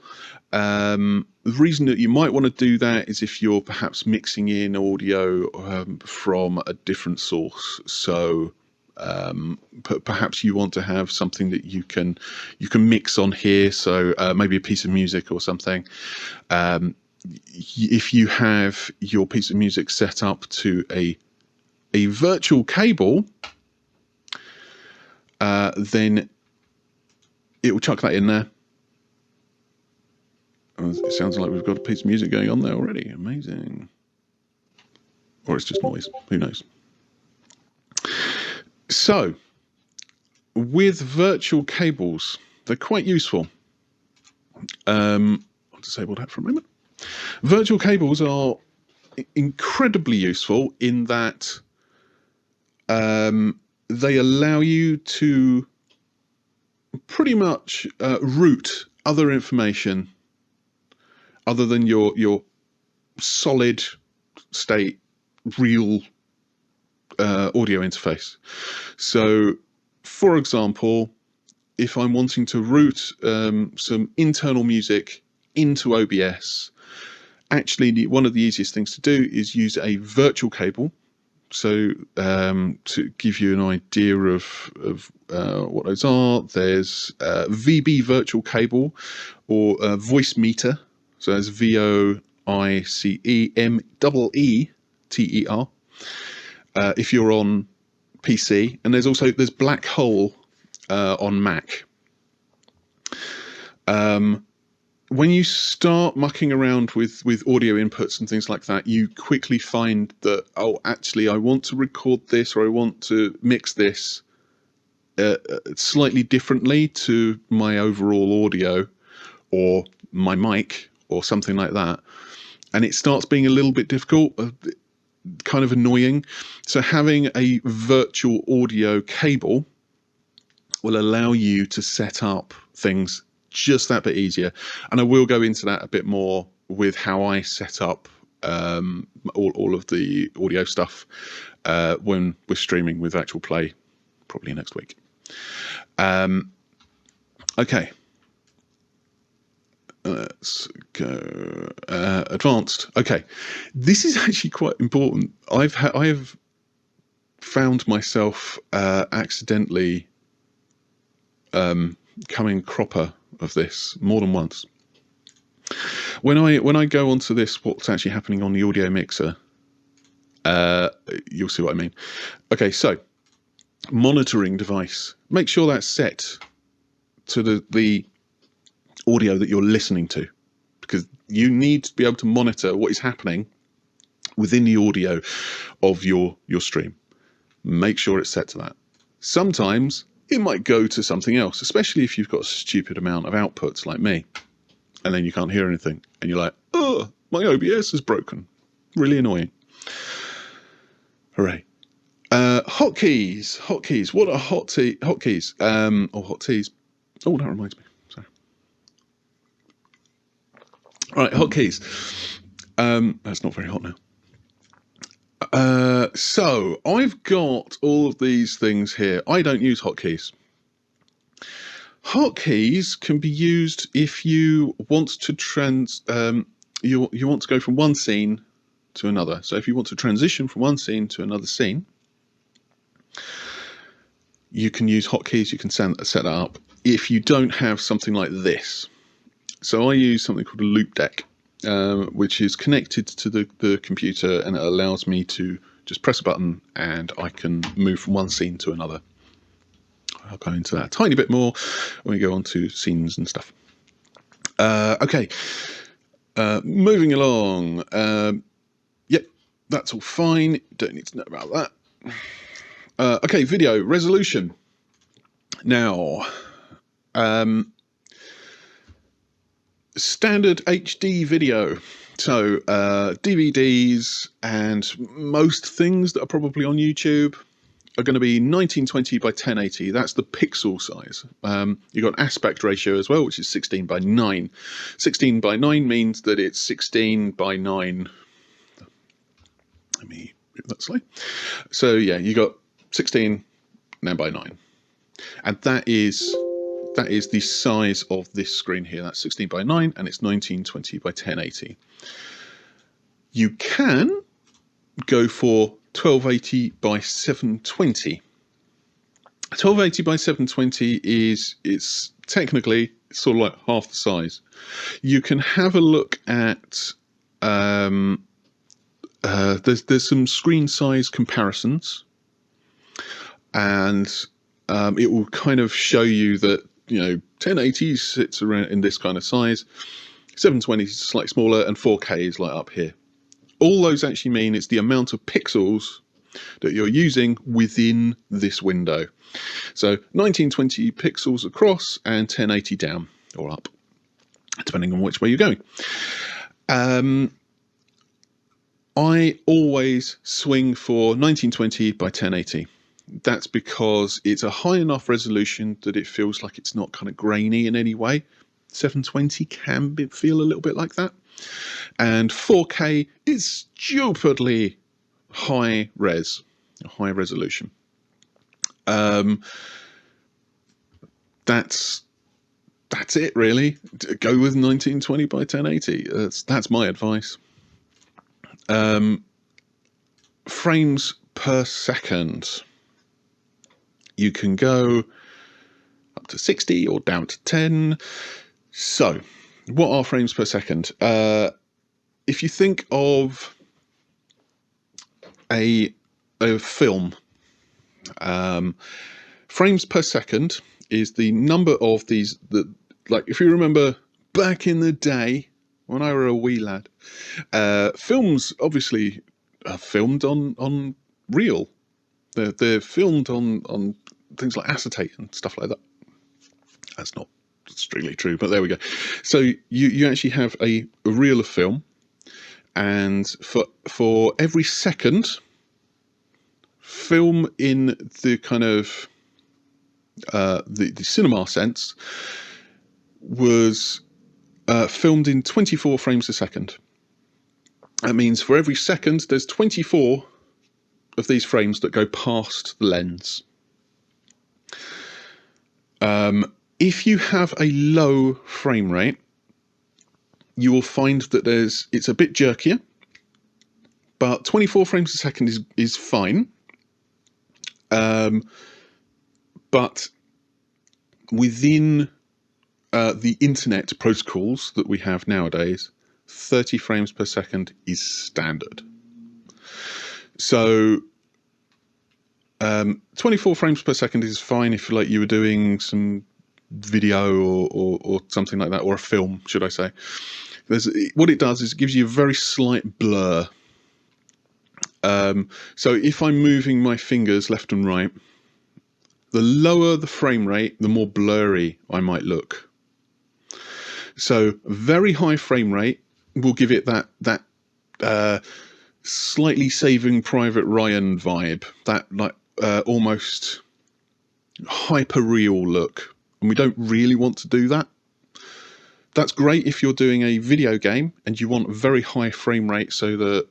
The reason that you might want to do that is if you're perhaps mixing in audio from a different source. So perhaps you want to have something that you can mix on here. So maybe a piece of music or something. If you have your piece of music set up to a virtual cable, then it will chuck that in there. It sounds like we've got a piece of music going on there already. Amazing. Or it's just noise. Who knows? So, with virtual cables, they're quite useful. I'll disable that for a moment. Virtual cables are incredibly useful in that they allow you to pretty much route other information other than your solid state real audio interface. So, for example, if I'm wanting to route some internal music into OBS, actually one of the easiest things to do is use a virtual cable. So to give you an idea of what those are, there's VB virtual cable or voice meter. So that's VoICEMEETER. If you're on PC, and there's Black Hole on Mac. When you start mucking around with audio inputs and things like that, you quickly find that, oh, actually, I want to record this, or I want to mix this slightly differently to my overall audio or my mic or something like that. And it starts being a little bit difficult, kind of annoying. So having a virtual audio cable will allow you to set up things just that bit easier, and I will go into that a bit more with how I set up all of the audio stuff when we're streaming with Actual Play, probably next week. Okay. Let's go advanced. Okay, this is actually quite important. I have found myself accidentally coming cropper of this more than once. When I go onto this, what's actually happening on the audio mixer, you'll see what I mean. Okay, so monitoring device. Make sure that's set to the audio that you're listening to, because you need to be able to monitor what is happening within the audio of your stream. Make sure it's set to that. Sometimes it might go to something else, especially if you've got a stupid amount of outputs like me, and then you can't hear anything, and you're like, oh, my OBS is broken. Really annoying. Hooray. Hotkeys. What are hotkeys? Or hotkeys? Oh, that reminds me. Sorry. All right, hotkeys. That's not very hot now. So I've got all of these things here. I don't use hotkeys. Hotkeys can be used if you want to you want to go from one scene to another. So if you want to transition from one scene to another scene, you can use hotkeys. You can set that up. If you don't have something like this, so I use something called a loop deck, which is connected to the computer, and it allows me to just press a button and I can move from one scene to another. I'll go into that a tiny bit more when we go on to scenes and stuff. Okay, moving along. Yep, that's all fine. Don't need to know about that. Okay, video resolution. Now, standard HD video. So DVDs and most things that are probably on YouTube are going to be 1920 by 1080. That's the pixel size. You've got aspect ratio as well, which is 16 by 9. 16 by 9 means that it's 16 by 9. Let me move that slightly. So yeah, you got 16 now by 9. And that is the size of this screen here. That's 16 by 9 and it's 1920 by 1080. You can go for 1280 by 720. 1280 by 720 it's technically sort of like half the size. You can have a look at there's some screen size comparisons, and it will kind of show you that 1080 sits around in this kind of size, 720 is slightly smaller, and 4K is like up here. All those actually mean it's the amount of pixels that you're using within this window. So 1920 pixels across and 1080 down or up, depending on which way you're going. I always swing for 1920 by 1080. That's because it's a high enough resolution that it feels like it's not kind of grainy in any way. 720 can feel a little bit like that. And 4K is stupidly high resolution. That's it really. Go with 1920 by 1080. That's my advice. Frames per second. You can go up to 60 or down to 10. So, what are frames per second? If you think of a film, frames per second is the number of these. Like if you remember back in the day when I were a wee lad, films obviously are filmed on reel. They're filmed on things like acetate and stuff like that. That's not strictly true, but there we go. So you actually have a reel of film, and for every second, film in the kind of the cinema sense was filmed in 24 frames a second. That means for every second, there's 24 of these frames that go past the lens. If you have a low frame rate, you will find that it's a bit jerkier, but 24 frames a second is fine. But within the internet protocols that we have nowadays, 30 frames per second is standard. So 24 frames per second is fine if you were doing some video or something like that, or a film, should I say. What it does is it gives you a very slight blur. So if I'm moving my fingers left and right, the lower the frame rate, the more blurry I might look. So very high frame rate will give it that slightly Saving Private Ryan vibe, that almost hyper real look, and we don't really want to do that. That's great if you're doing a video game and you want a very high frame rate so that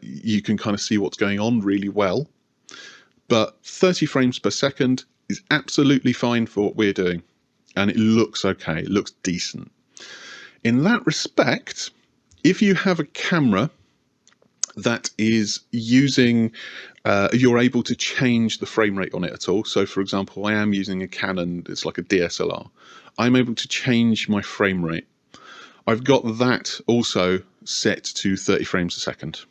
you can kind of see what's going on really well. But 30 frames per second is absolutely fine for what we're doing, and it looks okay, it looks decent. In that respect, if you have a camera that is using, you're able to change the frame rate on it at all. So for example, I am using a Canon, it's like a DSLR. I'm able to change my frame rate. I've got that also set to 30 frames a second.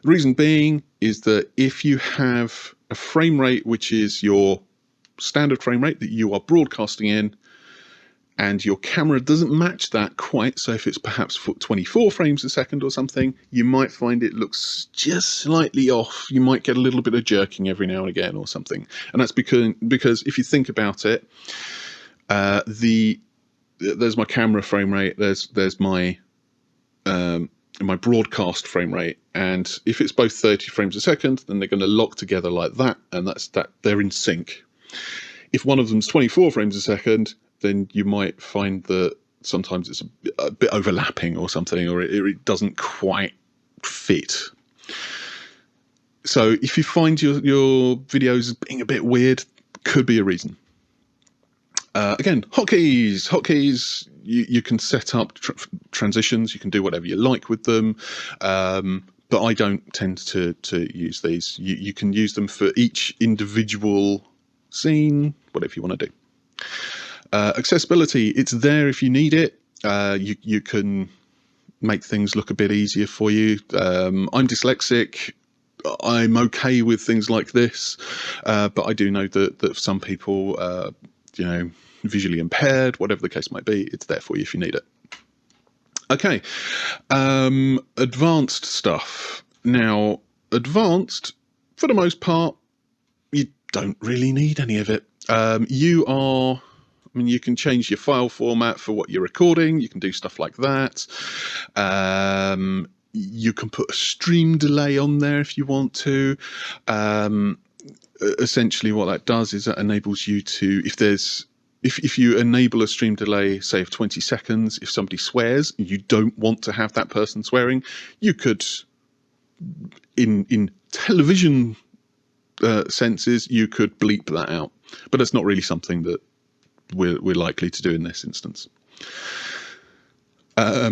The reason being is that if you have a frame rate which is your standard frame rate that you are broadcasting in, and your camera doesn't match that quite, so if it's perhaps 24 frames a second or something, you might find it looks just slightly off. You might get a little bit of jerking every now and again or something. And that's because if you think about it, there's my camera frame rate, there's my my broadcast frame rate, and if it's both 30 frames a second, then they're going to lock together like that, and they're in sync. If one of them's 24 frames a second, then you might find that sometimes it's a bit overlapping or something, or it doesn't quite fit. So if you find your videos being a bit weird, could be a reason. Again, hotkeys, you can set up transitions, you can do whatever you like with them, but I don't tend to use these. You can use them for each individual scene, whatever you want to do. Accessibility, it's there if you need it. You can make things look a bit easier for you. I'm dyslexic. I'm okay with things like this, but I do know that some people, visually impaired, whatever the case might be, it's there for you if you need it. Okay, advanced stuff. Now, advanced, for the most part, you don't really need any of it. You can change your file format for what you're recording. You can do stuff like that. You can put a stream delay on there if you want to. Essentially what that does is that enables you to, if you enable a stream delay, say of 20 seconds, if somebody swears and you don't want to have that person swearing, you could, in television senses, you could bleep that out. But that's not really something that we're likely to do in this instance. Oh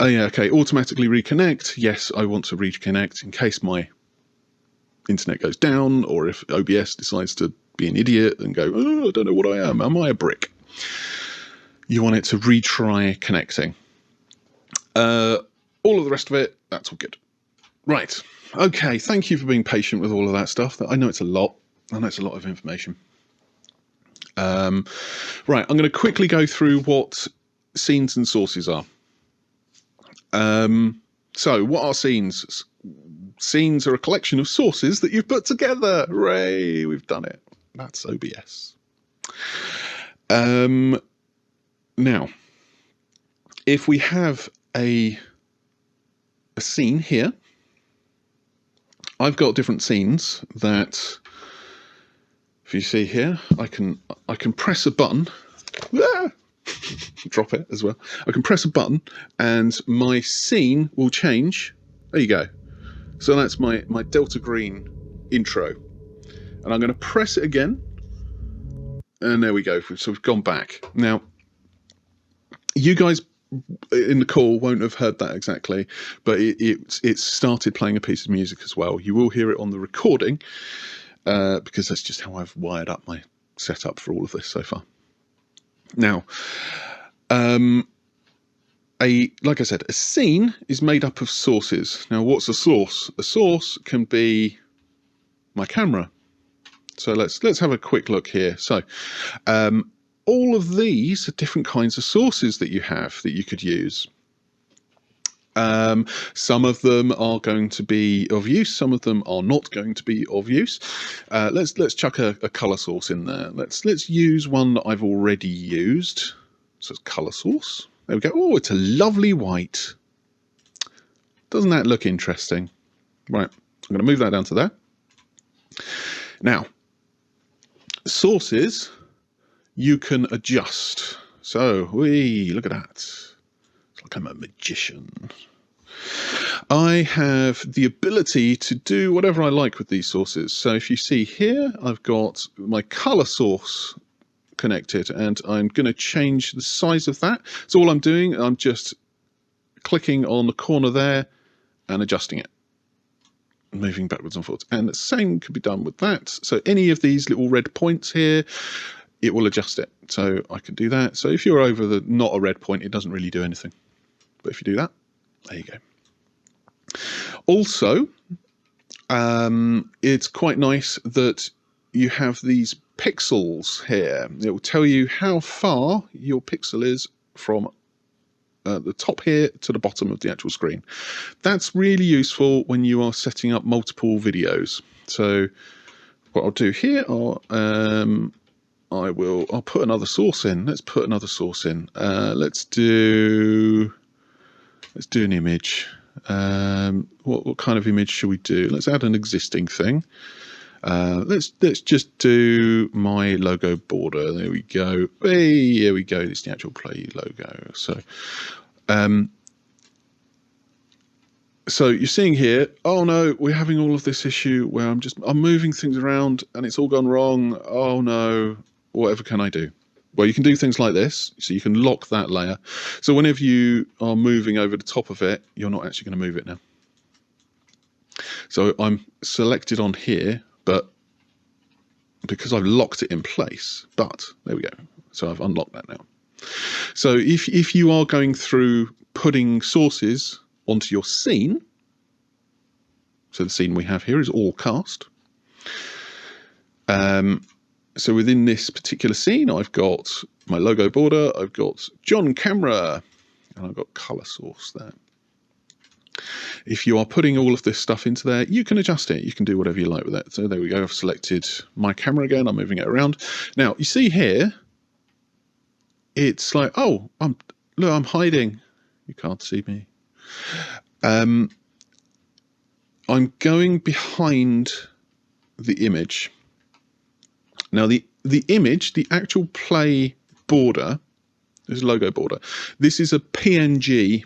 yeah, okay, automatically reconnect. Yes, I want to reconnect in case my internet goes down, or if OBS decides to be an idiot and go, oh, I don't know what I am I a brick? You want it to retry connecting. All of the rest of it, that's all good. Right, okay, thank you for being patient with all of that stuff. I know it's a lot. I know it's a lot of information. Right, I'm going to quickly go through what scenes and sources are. So what are scenes? Scenes are a collection of sources that you've put together. Hooray, we've done it. That's OBS. Now, if we have a scene here, I've got different scenes that, if you see here, I can press a button drop it as well. I can press a button and my scene will change. There you go. So that's my Delta Green intro. And I'm going to press it again. And there we go. So we've gone back. Now, you guys in the call won't have heard that exactly, but it started playing a piece of music as well. You will hear it on the recording because that's just how I've wired up my setup for all of this so far. Now, like I said, a scene is made up of sources. Now, what's a source? A source can be my camera. So let's have a quick look here. So all of these are different kinds of sources that you have that you could use. Some of them are going to be of use, some of them are not going to be of use. Let's chuck a color source in there. Let's use one that I've already used. So it's color source. There we go. Oh, it's a lovely white. Doesn't that look interesting? Right, I'm going to move that down to there. Now, sources you can adjust. So, look at that. It's like I'm a magician. I have the ability to do whatever I like with these sources. So if you see here, I've got my color source connected and I'm going to change the size of that. So all I'm doing, I'm just clicking on the corner there and adjusting it, moving backwards and forwards. And the same could be done with that. So any of these little red points here, it will adjust it. So I can do that. So if you're over the not a red point, it doesn't really do anything. But if you do that, there you go. Also, it's quite nice that you have these pixels here. It will tell you how far your pixel is from the top here to the bottom of the actual screen. That's really useful when you are setting up multiple videos. So what I'll do here, I'll put another source in. Let's put another source in. Let's do an image. What kind of image should we do? Let's add an existing thing. Let's just do my logo border. There we go. Hey, here we go. It's the actual Play logo. So you're seeing here, oh no, we're having all of this issue where I'm moving things around and it's all gone wrong. Oh no, whatever can I do? Well, you can do things like this. So you can lock that layer. So whenever you are moving over the top of it, you're not actually going to move it now. So I'm selected on here, but because I've locked it in place, but there we go. So I've unlocked that now. So if you are going through putting sources onto your scene, so the scene we have here is all cast. So within this particular scene, I've got my logo border, I've got John Camera, and I've got color source there. If you are putting all of this stuff into there, you can adjust it. You can do whatever you like with it. So there we go. I've selected my camera again. I'm moving it around. Now you see here, it's like, oh, look, I'm hiding. You can't see me. I'm going behind the image. Now the image, the actual Play border, this logo border, this is a PNG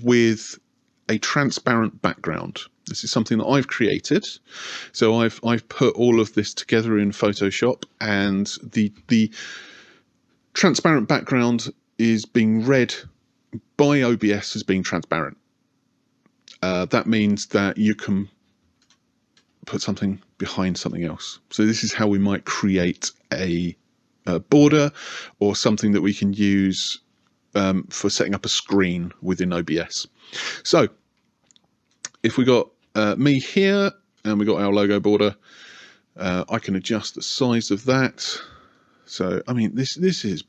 with a transparent background. This is something that I've created. So I've put all of this together in Photoshop, and the transparent background is being read by OBS as being transparent. That means that you can put something behind something else. So this is how we might create a border or something that we can use for setting up a screen within OBS. So if we got me here and we got our logo border, I can adjust the size of that. So I mean, this is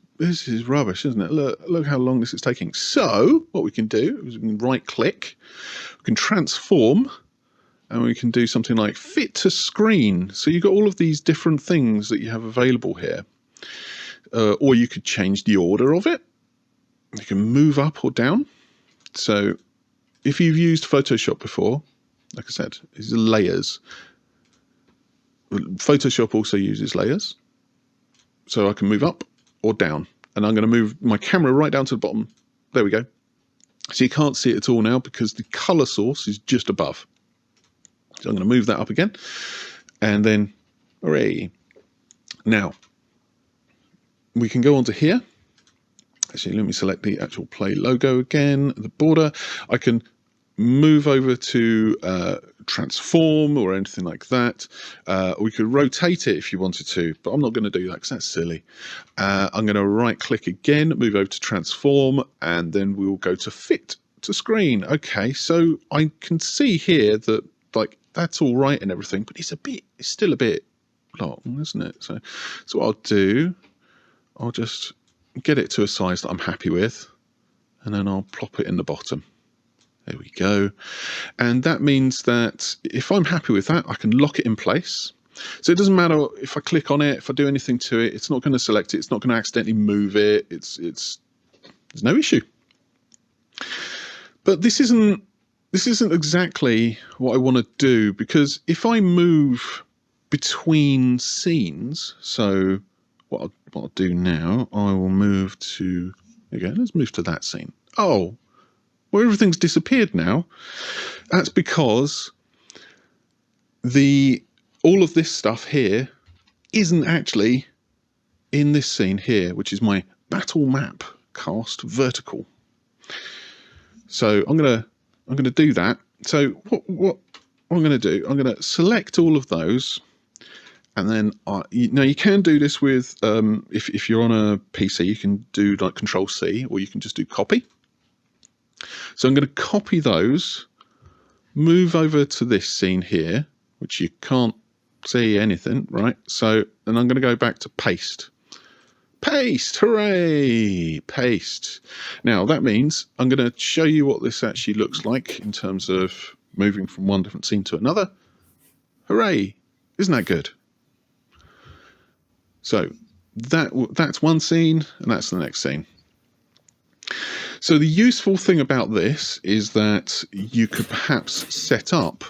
rubbish, isn't it? Look how long this is taking. So what we can do is we can right click, we can transform, and we can do something like fit to screen. So you've got all of these different things that you have available here. Or you could change the order of it. You can move up or down. So if you've used Photoshop before, like I said, it's layers. Photoshop also uses layers. So I can move up or down. And I'm going to move my camera right down to the bottom. There we go. So you can't see it at all now because the color source is just above. So I'm going to move that up again. And then, hooray. Now, we can go onto here. Actually, let me select the actual play logo again, the border. I can move over to transform or anything like that. We could rotate it if you wanted to, but I'm not going to do that because that's silly. I'm going to right click again, move over to transform, and then we'll go to fit to screen. Okay, so I can see here that like that's all right and everything, but it's still a bit long, isn't it? So what I'll do, I'll just get it to a size that I'm happy with, and then I'll plop it in the bottom. There we go. And that means that if I'm happy with that, I can lock it in place. So it doesn't matter if I click on it, if I do anything to it, it's not going to select it, it's not going to accidentally move it. There's no issue. But this isn't exactly what I want to do, because if I move between scenes, so what I'll do now, I will move to, again, let's move to that scene. Oh, well, everything's disappeared now. That's because all of this stuff here isn't actually in this scene here, which is my battle map cast vertical. So I'm gonna do that. So what I'm gonna do, I'm gonna select all of those, and then now you can do this with if you're on a PC, you can do like Control C, or you can just do copy. So I'm going to copy those, move over to this scene here, which you can't see anything, right? So, and I'm going to go back to paste. Paste, hooray, paste. Now that means I'm going to show you what this actually looks like in terms of moving from one different scene to another. Hooray, isn't that good? So that's one scene, and that's the next scene. So the useful thing about this is that you could perhaps set up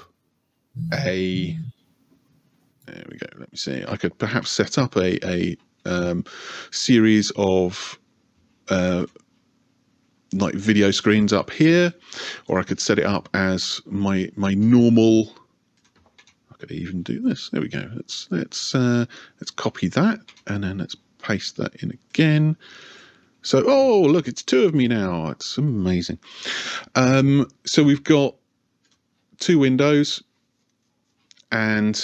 there we go, let me see. I could perhaps set up a series of like video screens up here, or I could set it up as my normal. I could even do this. There we go. Let's copy that, and then let's paste that in again. So, oh, look, it's two of me now. It's amazing. So we've got two windows, and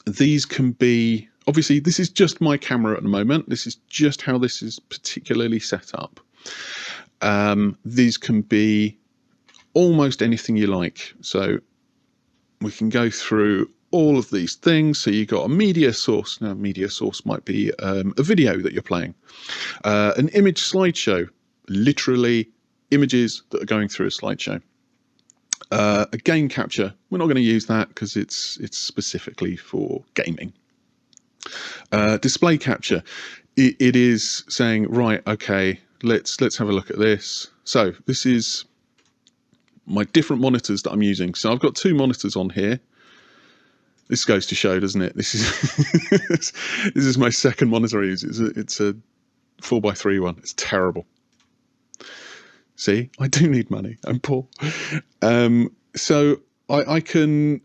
these can be, obviously, this is just my camera at the moment. This is just how this is particularly set up. These can be almost anything you like. So we can go through all of these things. So you've got a media source. Now, media source might be a video that you're playing. An image slideshow, literally images that are going through a slideshow. A game capture, we're not going to use that because it's specifically for gaming. Display capture, it is saying, right, okay, let's have a look at this. So this is my different monitors that I'm using. So I've got two monitors on here. This goes to show, doesn't it? This is this is my second monitor I use. It's a 4x3 one. It's terrible. See, I do need money. I'm poor. So I can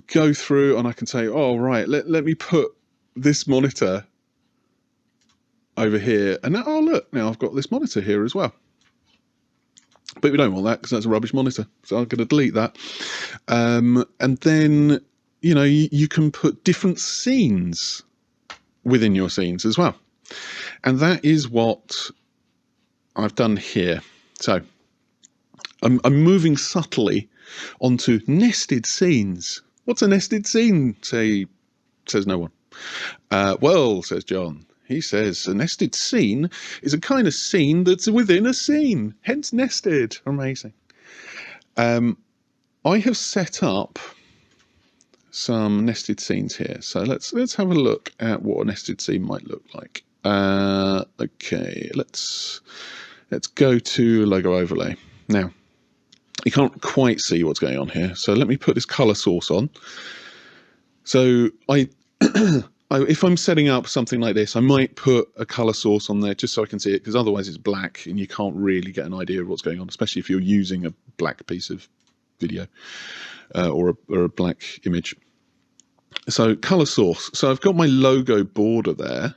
go through and I can say, oh, right, let me put this monitor over here. And now, oh, look, now I've got this monitor here as well. But we don't want that because that's a rubbish monitor. So I'm going to delete that. And then, you know, you can put different scenes within your scenes as well. And that is what I've done here. So I'm moving subtly onto nested scenes. What's a nested scene? Says no one. Well, says John. He says a nested scene is a kind of scene that's within a scene, hence nested. Amazing. I have set up some nested scenes here. So let's have a look at what a nested scene might look like. Okay, let's go to logo overlay. Now, you can't quite see what's going on here. So let me put this color source on. So if I'm setting up something like this, I might put a color source on there just so I can see it, because otherwise it's black and you can't really get an idea of what's going on, especially if you're using a black piece of video or a black image. So color source. So I've got my logo border there.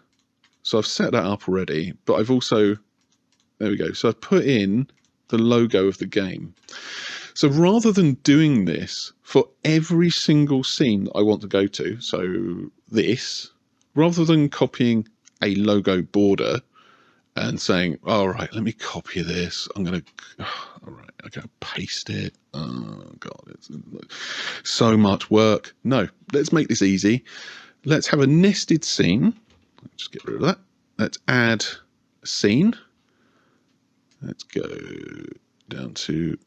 So I've set that up already, but I've also, there we go. So I've put in the logo of the game. So rather than doing this for every single scene that I want to go to, so this, rather than copying a logo border and saying, all right, let me copy this. I'm going to, all right, I'm going to paste it. Oh God, it's so much work. No, let's make this easy. Let's have a nested scene. Let's just get rid of that. Let's add a scene. Let's go down to,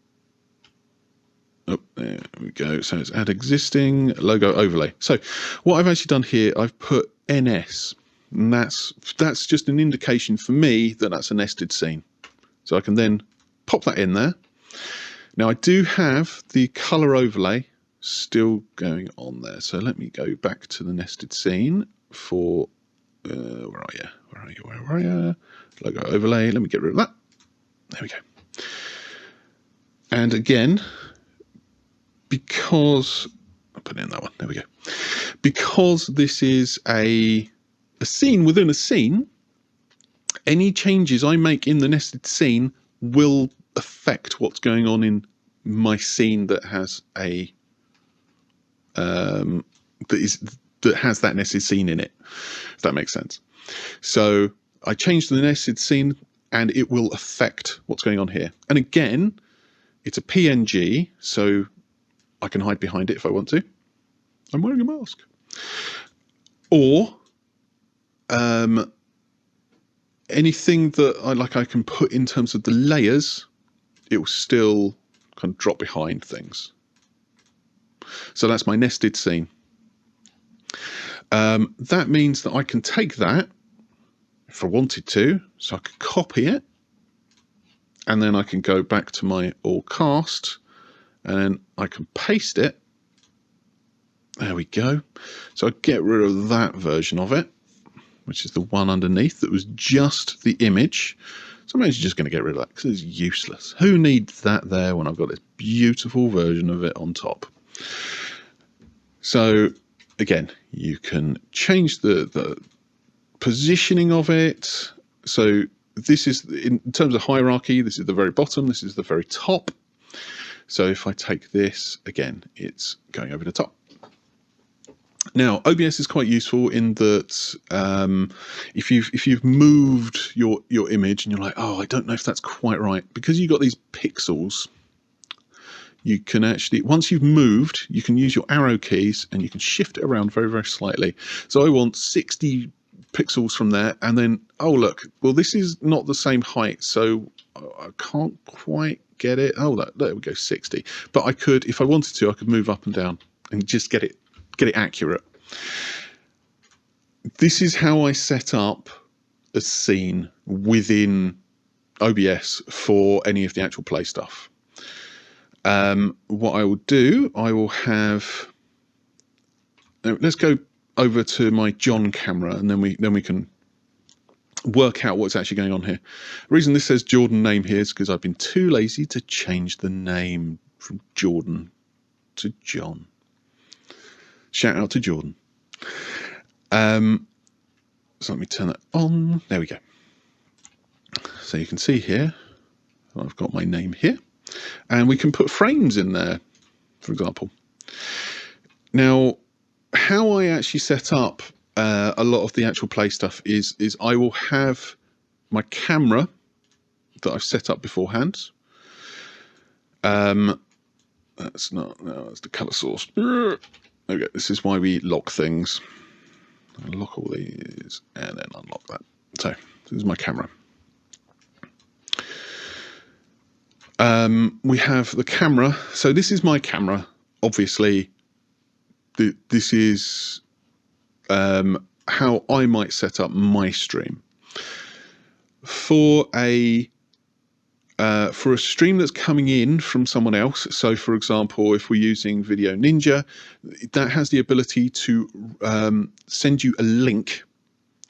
oh, there we go. So it's add existing logo overlay. So what I've actually done here, I've put NS, and that's just an indication for me that that's a nested scene. So I can then pop that in there. Now I do have the color overlay still going on there. So let me go back to the nested scene for, where are you? Where are you? Where are you? Logo overlay. Let me get rid of that. There we go. And again, because I'll put in that one, there we go. Because this is a scene within a scene, any changes I make in the nested scene will affect what's going on in my scene that has a that has that nested scene in it, if that makes sense. So I changed the nested scene and it will affect what's going on here. And again, it's a PNG, so I can hide behind it if I want to. I'm wearing a mask. Or anything that I can put in terms of the layers, it will still kind of drop behind things. So that's my nested scene. That means that I can take that if I wanted to, so I can copy it, and then I can go back to my all cast, and then I can paste it. There we go. So I get rid of that version of it, which is the one underneath that was just the image. So I'm actually just going to get rid of that because it's useless. Who needs that there when I've got this beautiful version of it on top? So again, you can change the positioning of it. So this is, in terms of hierarchy, this is the very bottom, this is the very top. So if I take this, again, it's going over the top. Now, OBS is quite useful in that if you've moved your image and you're like, oh, I don't know if that's quite right, because you've got these pixels, you can actually, once you've moved, you can use your arrow keys and you can shift it around very, very slightly. So I want 60 pixels from there, and then, oh, look, well, this is not the same height, so I can't quite get it. Oh, there we go, 60. But I could, if I wanted to, I could move up and down and just get it accurate. This is how I set up a scene within OBS for any of the actual play stuff. What I will do, I will have, let's go over to my John camera, and then we can work out what's actually going on here. The reason this says Jordan name here is because I've been too lazy to change the name from Jordan to John. Shout out to Jordan. So let me turn that on. There we go. So you can see here, I've got my name here, and we can put frames in there, for example. Now, how I actually set up a lot of the actual play stuff is I will have my camera that I've set up beforehand. That's not, no, that's the color source. Okay, this is why we lock things. Unlock all these and then unlock that. So this is my camera. We have the camera. So this is my camera. Obviously, this is how I might set up my stream. For a for a stream that's coming in from someone else, so for example, if we're using Video Ninja, that has the ability to send you a link,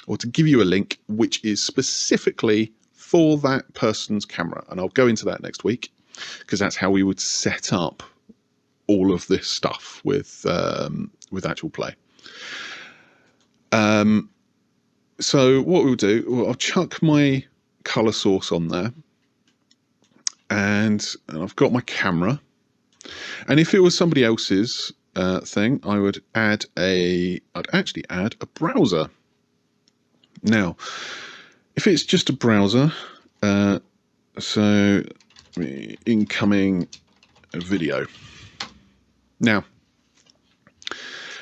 or to give you a link which is specifically for that person's camera. And I'll go into that next week, because that's how we would set up all of this stuff with Actual Play. So what we'll do, well, I'll chuck my color source on there, and I've got my camera. And if it was somebody else's thing, I would I'd actually add a browser. Now, if it's just a browser, so incoming video. Now,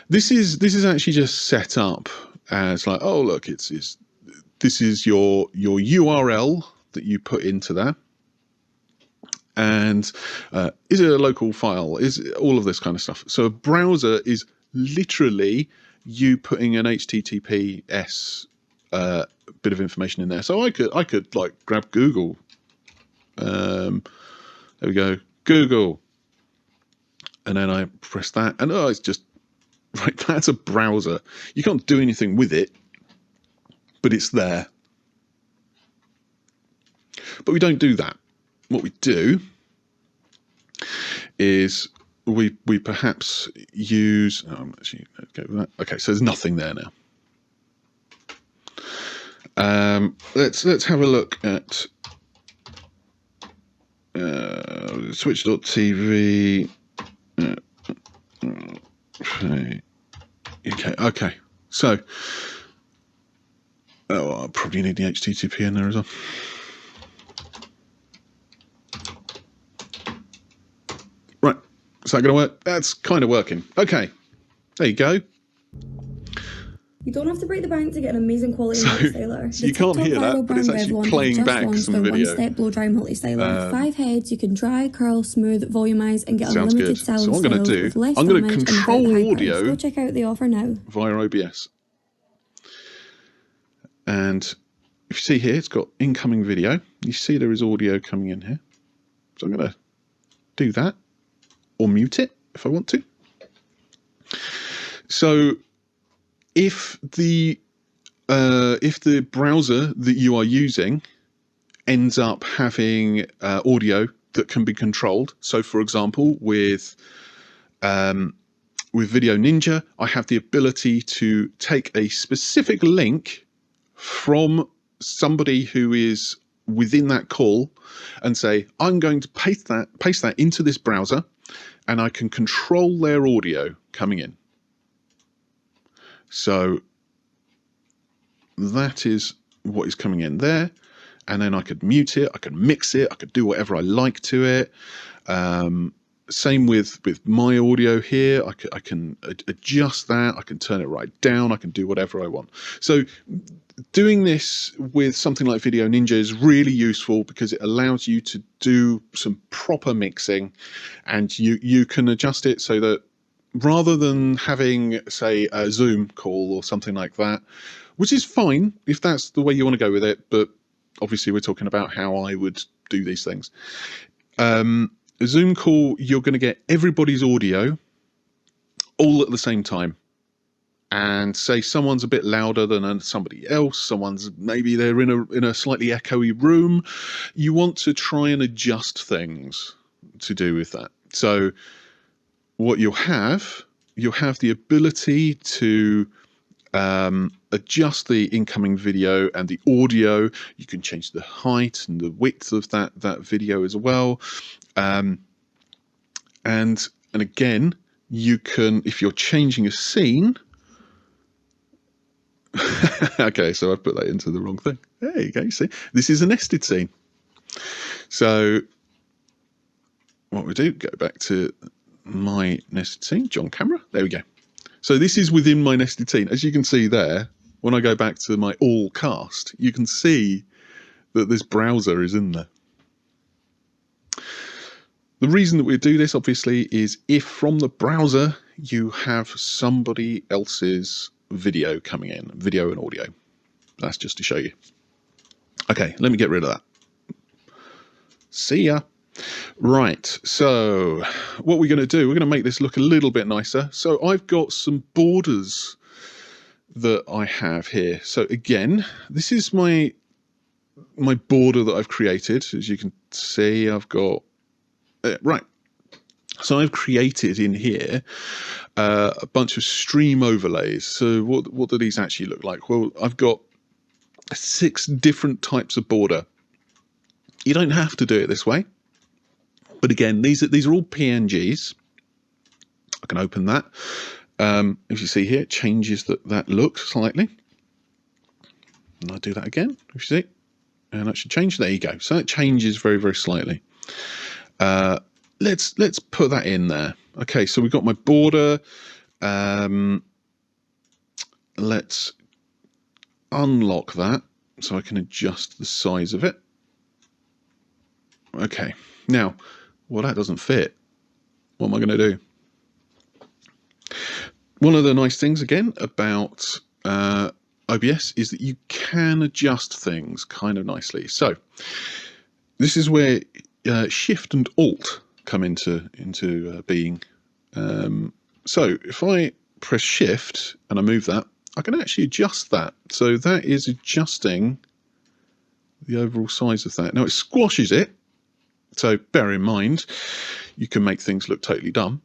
this is actually just set up as like, oh look, this is your URL that you put into there, and is it a local file? Is it all of this kind of stuff? So a browser is literally you putting an HTTPS bit of information in there. So I could like grab Google. There we go, Google, and then I press that, and oh, it's just right. That's a browser. You can't do anything with it, but it's there. But we don't do that. What we do is we perhaps use. Oh, actually, let's go with that. Okay, so there's nothing there now. Let's have a look at Switch.tv. Okay. So, I'll probably need the HTTP in there as well. Right, is that going to work? That's kind of working. Okay, there you go. You don't have to break the bank to get an amazing quality multi-styler. So you can't hear that, but it's actually playing back some video. One-step blow-dry multi-styler. 5 heads, you can dry, curl, smooth, volumize, and get unlimited styling. So what I'm going to do, I'm going to control audio. Go check out the offer now via OBS. And if you see here, it's got incoming video. You see there is audio coming in here. So I'm going to do that, or mute it if I want to. So if the browser that you are using ends up having audio that can be controlled, so for example with Video Ninja, I have the ability to take a specific link from somebody who is within that call and say, I'm going to paste that into this browser, and I can control their audio coming in. So that is what is coming in there, and then I could mute it, I could mix it, I could do whatever I like to it. Same with my audio here. I can adjust that, I can turn it right down, I can do whatever I want. So doing this with something like Video Ninja is really useful because it allows you to do some proper mixing, and you can adjust it so that rather than having, say, a Zoom call or something like that, which is fine if that's the way you want to go with it, but obviously we're talking about how I would do these things. A Zoom call, you're going to get everybody's audio all at the same time. And say someone's a bit louder than somebody else, maybe they're in a slightly echoey room, you want to try and adjust things to do with that. So what you'll have the ability to adjust the incoming video and the audio. You can change the height and the width of that video as well. And again, you can, if you're changing a scene. Okay, so I've put that into the wrong thing. There you go. You see, this is a nested scene. So what we do, go back to my nested scene, John Camera. There we go. So this is within my nested scene. As you can see there, when I go back to my all cast, you can see that this browser is in there. The reason that we do this, obviously, is if from the browser you have somebody else's video coming in, video and audio. That's just to show you. Okay, let me get rid of that. See ya. Right, so what we're going to do, we're going to make this look a little bit nicer. So I've got some borders that I have here. So again, this is my border that I've created. As you can see, I've got right. So I've created in here a bunch of stream overlays. So what do these actually look like? Well, I've got 6 different types of border. You don't have to do it this way, but again, these are all PNGs. I can open that. As you see here, it changes that look slightly. And I do that again, if you see, and that should change. There you go. So it changes very, very slightly. Let's put that in there. Okay, so we've got my border. Let's unlock that so I can adjust the size of it. Okay, now, well, that doesn't fit. What am I going to do? One of the nice things, again, about OBS is that you can adjust things kind of nicely. So this is where Shift and Alt come into being. So if I press Shift and I move that, I can actually adjust that. So that is adjusting the overall size of that. Now it squashes it, so bear in mind you can make things look totally dumb.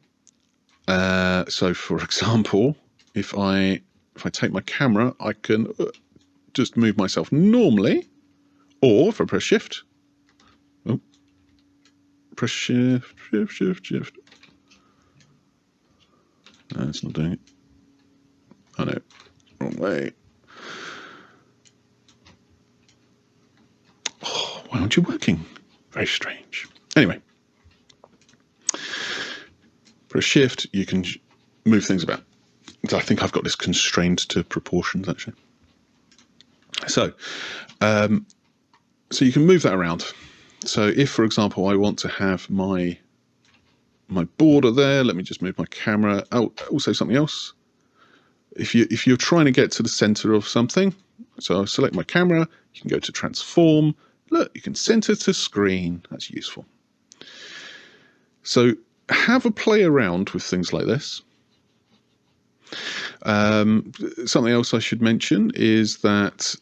So for example, if I take my camera, I can just move myself normally, or if I press Shift, press Shift. No, it's not doing it. Oh no, wrong way. Oh, why aren't you working? Very strange. Anyway, press Shift, you can move things about. So I think I've got this constrained to proportions actually. So, so you can move that around. So if, for example, I want to have my border there, let me just move my camera. Oh, also something else. If you're trying to get to the center of something, so I'll select my camera, you can go to transform. Look, you can center to screen. That's useful. So have a play around with things like this. Something else I should mention is that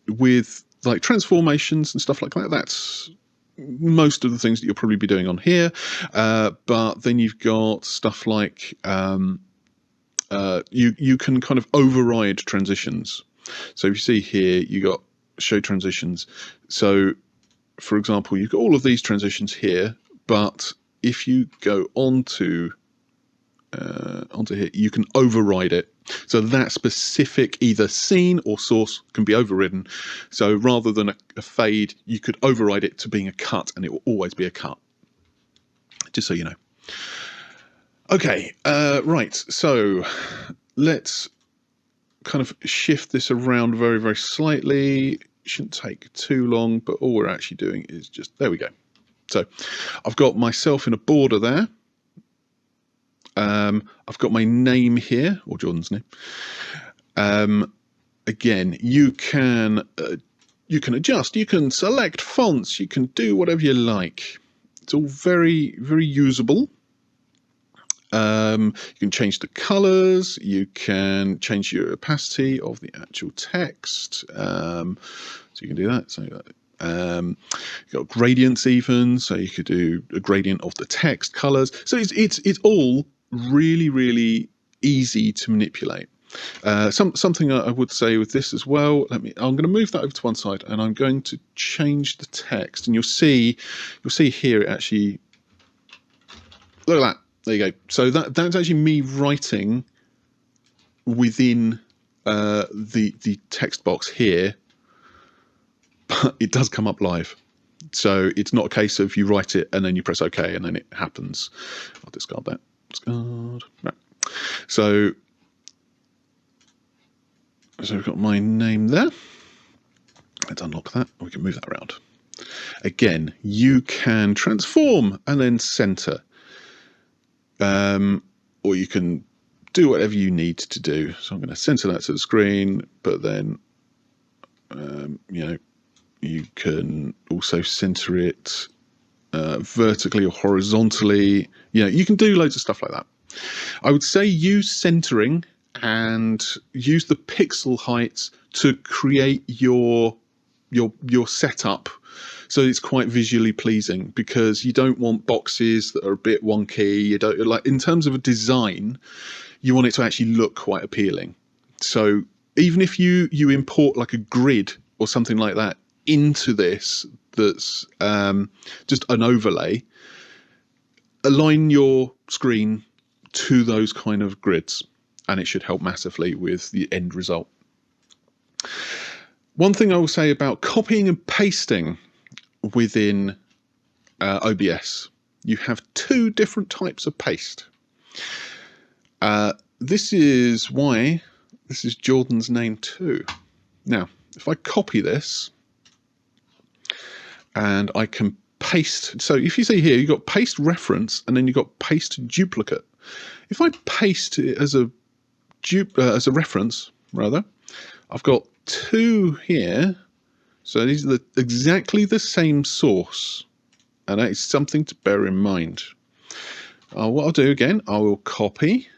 with like transformations and stuff like that, that's most of the things that you'll probably be doing on here. But then you've got stuff like you can kind of override transitions. So if you see here, you got show transitions. So for example, you've got all of these transitions here, but if you go onto here, you can override it. So that specific either scene or source can be overridden. So rather than a fade, you could override it to being a cut, and it will always be a cut. Just so you know. Okay, right. So let's kind of shift this around very, very slightly. Shouldn't take too long, but all we're actually doing is just, there we go. So I've got myself in a border there. I've got my name here, or Jordan's name. Again, you can adjust, you can select fonts, you can do whatever you like. It's all very, very usable. You can change the colors, you can change your opacity of the actual text. So you can do that. So you've got gradients even, so you could do a gradient of the text, colors. So it's all really, really easy to manipulate. Something I would say with this as well, I'm going to move that over to one side, and I'm going to change the text, and you'll see here it actually, look at that, there you go. So that's actually me writing within the text box here, but it does come up live. So it's not a case of you write it and then you press OK and then it happens. I'll discard that. Discard. Right. So we've got my name there. Let's unlock that. We can move that around. Again, you can transform and then center. Or you can do whatever you need to do. So I'm going to center that to the screen, but then, you know, You can also center it vertically or horizontally. You can do loads of stuff like that. I would say use centering and use the pixel heights to create your setup so it's quite visually pleasing, because you don't want boxes that are a bit wonky. You don't, like, in terms of a design, you want it to actually look quite appealing. So even if you import like a grid or something like that into this, that's just an overlay, align your screen to those kind of grids, and it should help massively with the end result. One thing I will say about copying and pasting within OBS, you have two different types of paste. This is why this is Jordan's name too. Now, if I copy this and I can paste, so if you see here, you've got paste reference and then you've got paste duplicate. If I paste it as a reference, rather, I've got two here. So these are exactly the same source, and that is something to bear in mind. What I'll do again, I will copy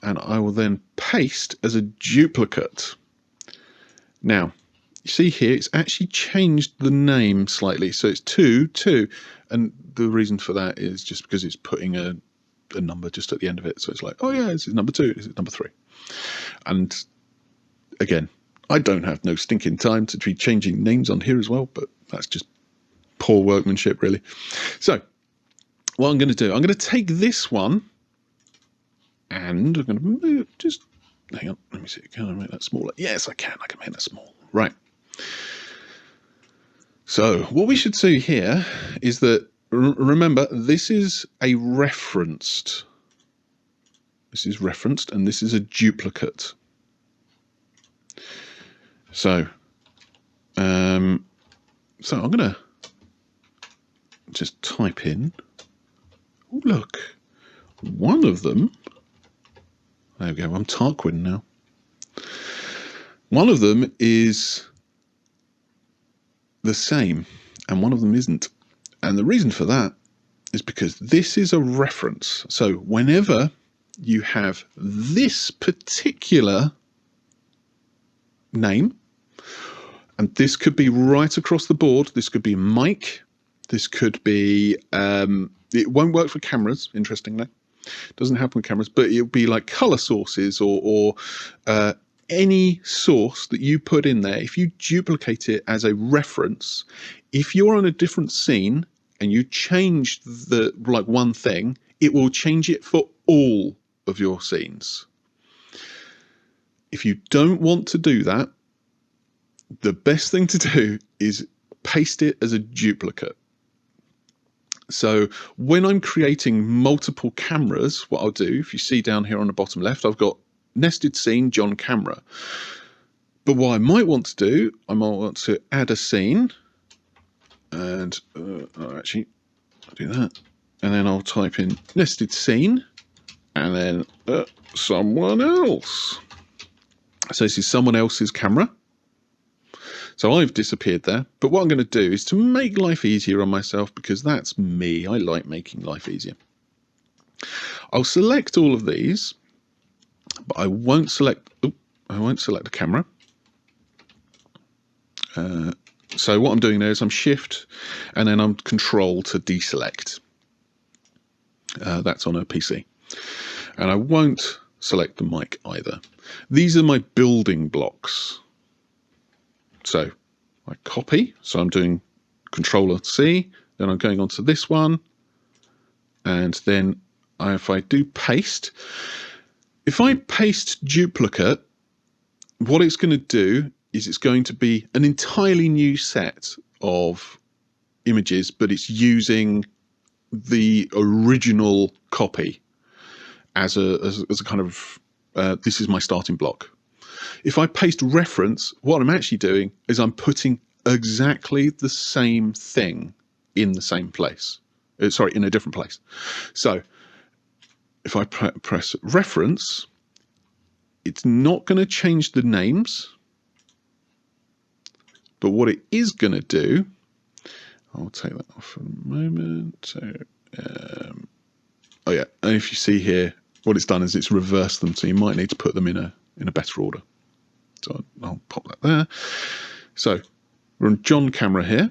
and I will then paste as a duplicate. Now, you see here, it's actually changed the name slightly. So it's 2, 2. And the reason for that is just because it's putting a number just at the end of it. So it's like, oh yeah, this is number 2, this is number 3. And again, I don't have no stinking time to be changing names on here as well, but that's just poor workmanship, really. So what I'm going to do, I'm going to take this one and I'm going to move, just hang on, let me see, can I make that smaller? Yes, I can make that small. Right. So what we should see here is that, remember, this is a referenced. This is referenced and this is a duplicate. So, I'm going to just type in, oh, look, one of them, there we go, I'm Tarquin now. One of them is the same and one of them isn't. And the reason for that is because this is a reference. So whenever you have this particular name, and this could be right across the board, this could be mic, this could be, it won't work for cameras, interestingly, it doesn't happen with cameras, but it'll be like color sources or any source that you put in there. If you duplicate it as a reference, if you're on a different scene and you change the one thing, it will change it for all of your scenes. If you don't want to do that, the best thing to do is paste it as a duplicate. So when I'm creating multiple cameras, what I'll do, if you see down here on the bottom left, I've got nested scene, John camera. But what I might want to do, I might want to add a scene, and actually, I'll do that. And then I'll type in nested scene, and then someone else. So this is someone else's camera. So I've disappeared there. But what I'm going to do is to make life easier on myself, because that's me. I like making life easier. I'll select all of these, but I won't select. I won't select the camera. So what I'm doing there is I'm Shift, and then I'm Control to deselect. That's on a PC, and I won't select the mic either. These are my building blocks. So I copy, so I'm doing Control-C, then I'm going on to this one, and then if I do paste, if I paste duplicate, what it's going to do is it's going to be an entirely new set of images, but it's using the original copy as a kind of, this is my starting block. If I paste reference, what I'm actually doing is I'm putting exactly the same thing in the same place. Sorry, in a different place. So if I press reference, it's not going to change the names, But what it is going to do, I'll take that off for a moment. So, oh yeah, and if you see here, what it's done is it's reversed them, so you might need to put them in a better order. So I'll pop that there. So we're on John camera here.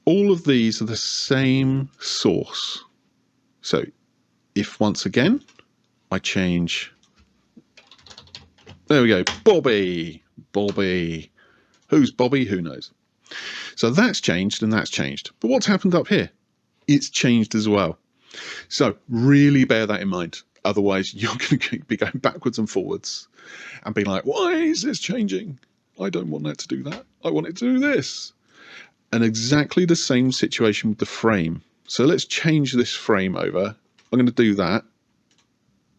All of these are the same source. So if once again I change, there we go, Bobby. Who's Bobby? Who knows? So that's changed and that's changed. But what's happened up here? It's changed as well. So really bear that in mind. Otherwise, you're going to be going backwards and forwards and be like, why is this changing? I don't want that to do that. I want it to do this. And exactly the same situation with the frame. So let's change this frame over. I'm going to do that.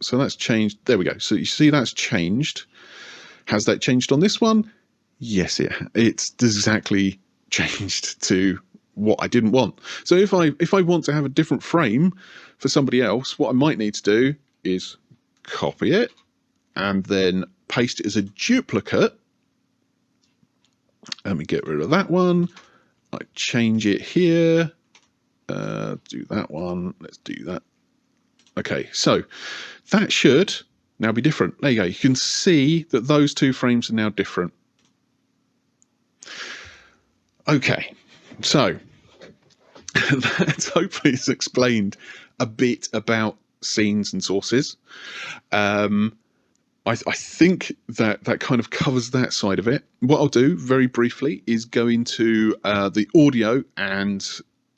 So that's changed. There we go. So you see that's changed. Has that changed on this one? Yes, it's exactly changed to what I didn't want. So if I want to have a different frame for somebody else, what I might need to do is copy it and then paste it as a duplicate. Let me get rid of that one. I change it here. Do that one. Let's do that. Okay, so that should now be different. There you go. You can see that those two frames are now different. Okay, so that hopefully has explained a bit about scenes and sources. I think that kind of covers that side of it. What I'll do very briefly is go into the audio, and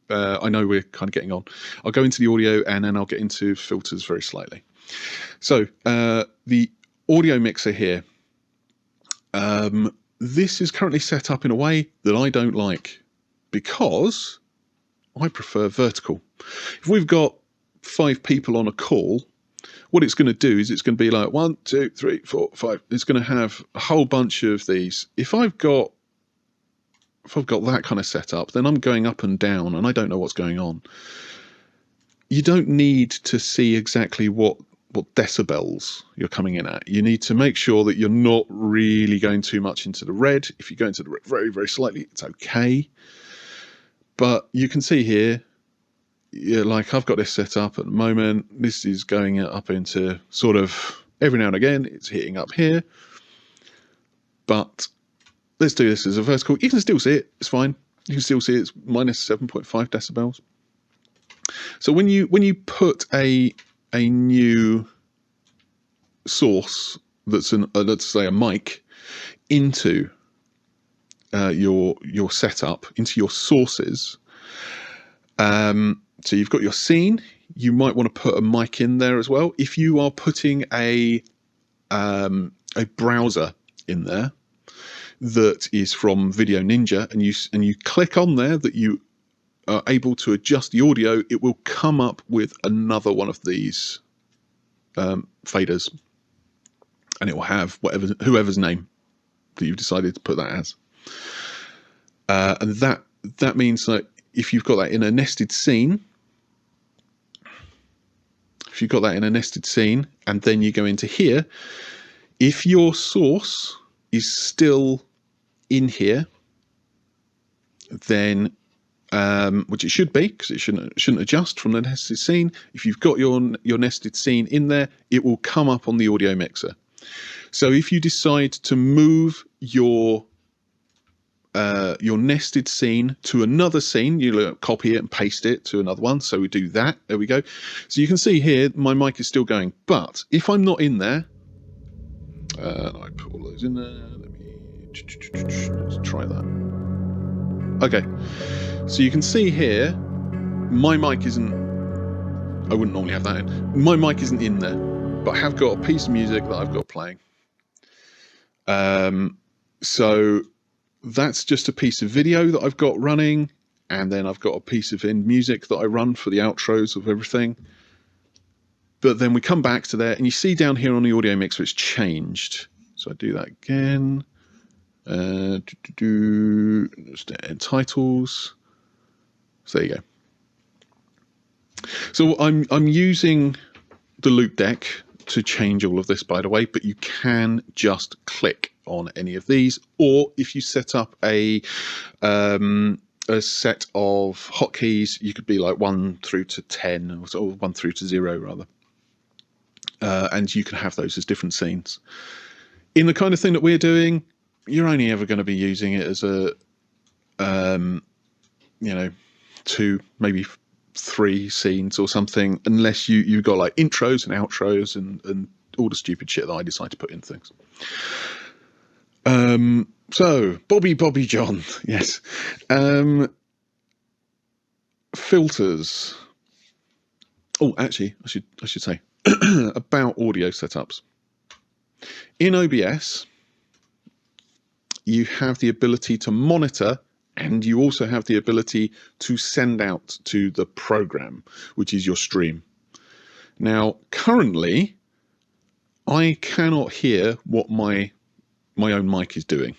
I know we're kind of getting on. I'll go into the audio and then I'll get into filters very slightly. So the audio mixer here, this is currently set up in a way that I don't like because I prefer vertical. If we've got 5 people on a call, what it's going to do is it's going to be like 1, 2, 3, 4, 5. It's going to have a whole bunch of these. If I've got that kind of setup, then I'm going up and down and I don't know what's going on. You don't need to see exactly what decibels you're coming in at. You need to make sure that you're not really going too much into the red. If you go into the red very, very slightly, it's okay. But you can see here, yeah, like I've got this set up at the moment. This is going up into sort of every now and again, it's hitting up here. But let's do this as a vertical. You can still see it. It's fine. You can still see it's minus 7.5 decibels. So when you put a new source that's let's say a mic into your setup, into your sources, so you've got your scene. You might want to put a mic in there as well. If you are putting a browser in there that is from Video Ninja, and you click on there that you are able to adjust the audio, it will come up with another one of these faders, and it will have whoever's name that you've decided to put that as, and that means that if you've got that in a nested scene, and then you go into here, if your source is still in here, then which it should be, because it shouldn't adjust from the nested scene. If you've got your nested scene in there, it will come up on the audio mixer. So if you decide to move your nested scene to another scene, you copy it and paste it to another one. So we do that. There we go. So you can see here my mic is still going. But if I'm not in there, I put all those in there. Let's try that. Okay. So you can see here, my mic isn't. I wouldn't normally have that in. My mic isn't in there, but I have got a piece of music that I've got playing. So that's just a piece of video that I've got running, and then I've got a piece of in music that I run for the outros of everything. But then we come back to there, and you see down here on the audio mixer it's changed. So I do that again. Just add titles. So there you go. So I'm using the loop deck to change all of this, by the way, but you can just click on any of these, or if you set up a set of hotkeys, you could be like 1 through to 10, or 1 through to 0 rather, and you can have those as different scenes. In the kind of thing that we're doing, you're only ever going to be using it as a 2, maybe 3 scenes or something, unless you've got like intros and outros and all the stupid shit that I decide to put in things. So Bobby John, yes. Filters. Oh, actually, I should say about audio setups. In OBS, you have the ability to monitor, and you also have the ability to send out to the program, which is your stream. Now, currently, I cannot hear what my own mic is doing.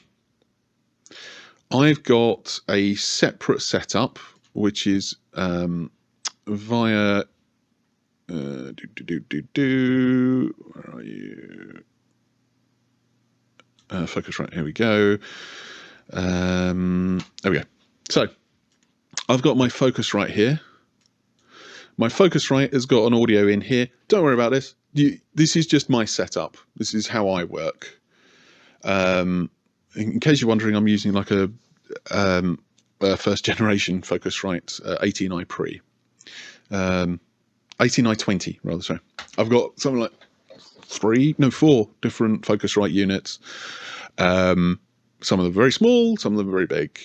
I've got a separate setup, which is via where are you? Focusrite, here we go. There we go. So I've got my Focusrite here. My Focusrite has got an audio in here. Don't worry about this. This is just my setup. This is how I work. In case you're wondering, I'm using like a first generation Focusrite 18i Pre. 18i20 rather, sorry. I've got something like 4 different Focusrite units. Some of them very small, some of them very big.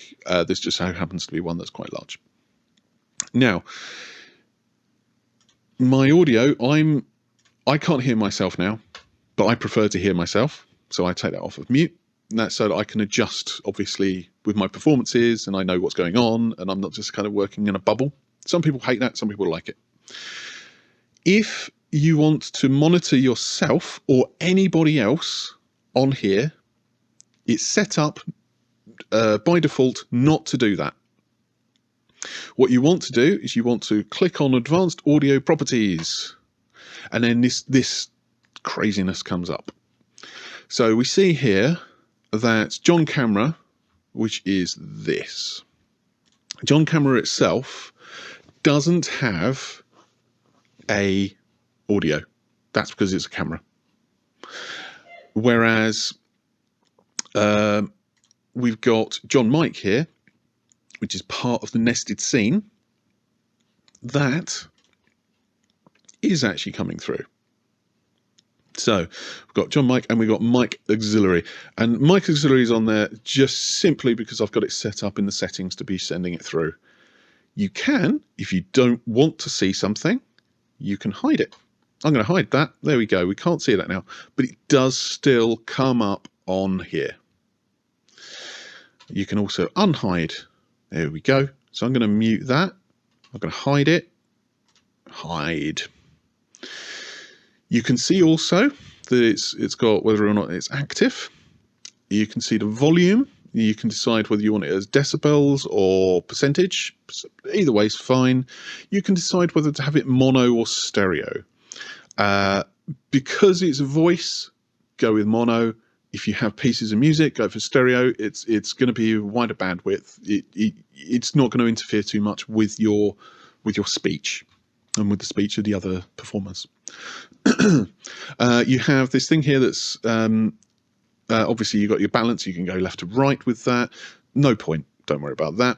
This just so happens to be one that's quite large. Now, my audio, I can't hear myself now, but I prefer to hear myself, so I take that off of mute. And that's so that I can adjust, obviously, with my performances, and I know what's going on, and I'm not just kind of working in a bubble. Some people hate that, some people like it. If you want to monitor yourself or anybody else on here, it's set up by default not to do that. What you want to do is you want to click on Advanced Audio Properties, and then this craziness comes up. So we see here that John Camera, which is this. John Camera itself doesn't have a audio. That's because it's a camera. Whereas we've got John Mic here, which is part of the nested scene. That is actually coming through. So we've got John Mic and we've got Mic Auxiliary. And Mic Auxiliary is on there just simply because I've got it set up in the settings to be sending it through. You can, if you don't want to see something, you can hide it. I'm going to hide that. There we go. We can't see that now, but it does still come up on here. You can also unhide. There we go. So I'm going to mute that. I'm going to hide it. Hide. You can see also that it's got whether or not it's active. You can see the volume. You can decide whether you want it as decibels or percentage. Either way is fine. You can decide whether to have it mono or stereo. Because it's voice, go with mono. If you have pieces of music, go for stereo. It's going to be wider bandwidth. It's not going to interfere too much with your speech and with the speech of the other performers. You have this thing here that's obviously you've got your balance. You can go left to right with that. No point. Don't worry about that.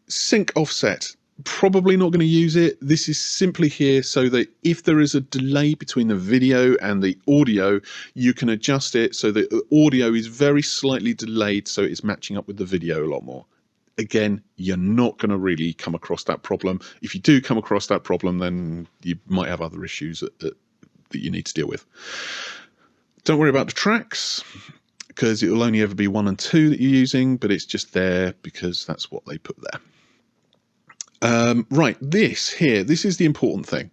Sync offset. Probably not going to use it. This is simply here so that if there is a delay between the video and the audio, you can adjust it so that the audio is very slightly delayed so it's matching up with the video a lot more. Again, you're not going to really come across that problem. If you do come across that problem, then you might have other issues that you need to deal with. Don't worry about the tracks, because it will only ever be 1 and 2 that you're using, but it's just there because that's what they put there. Right, this is the important thing.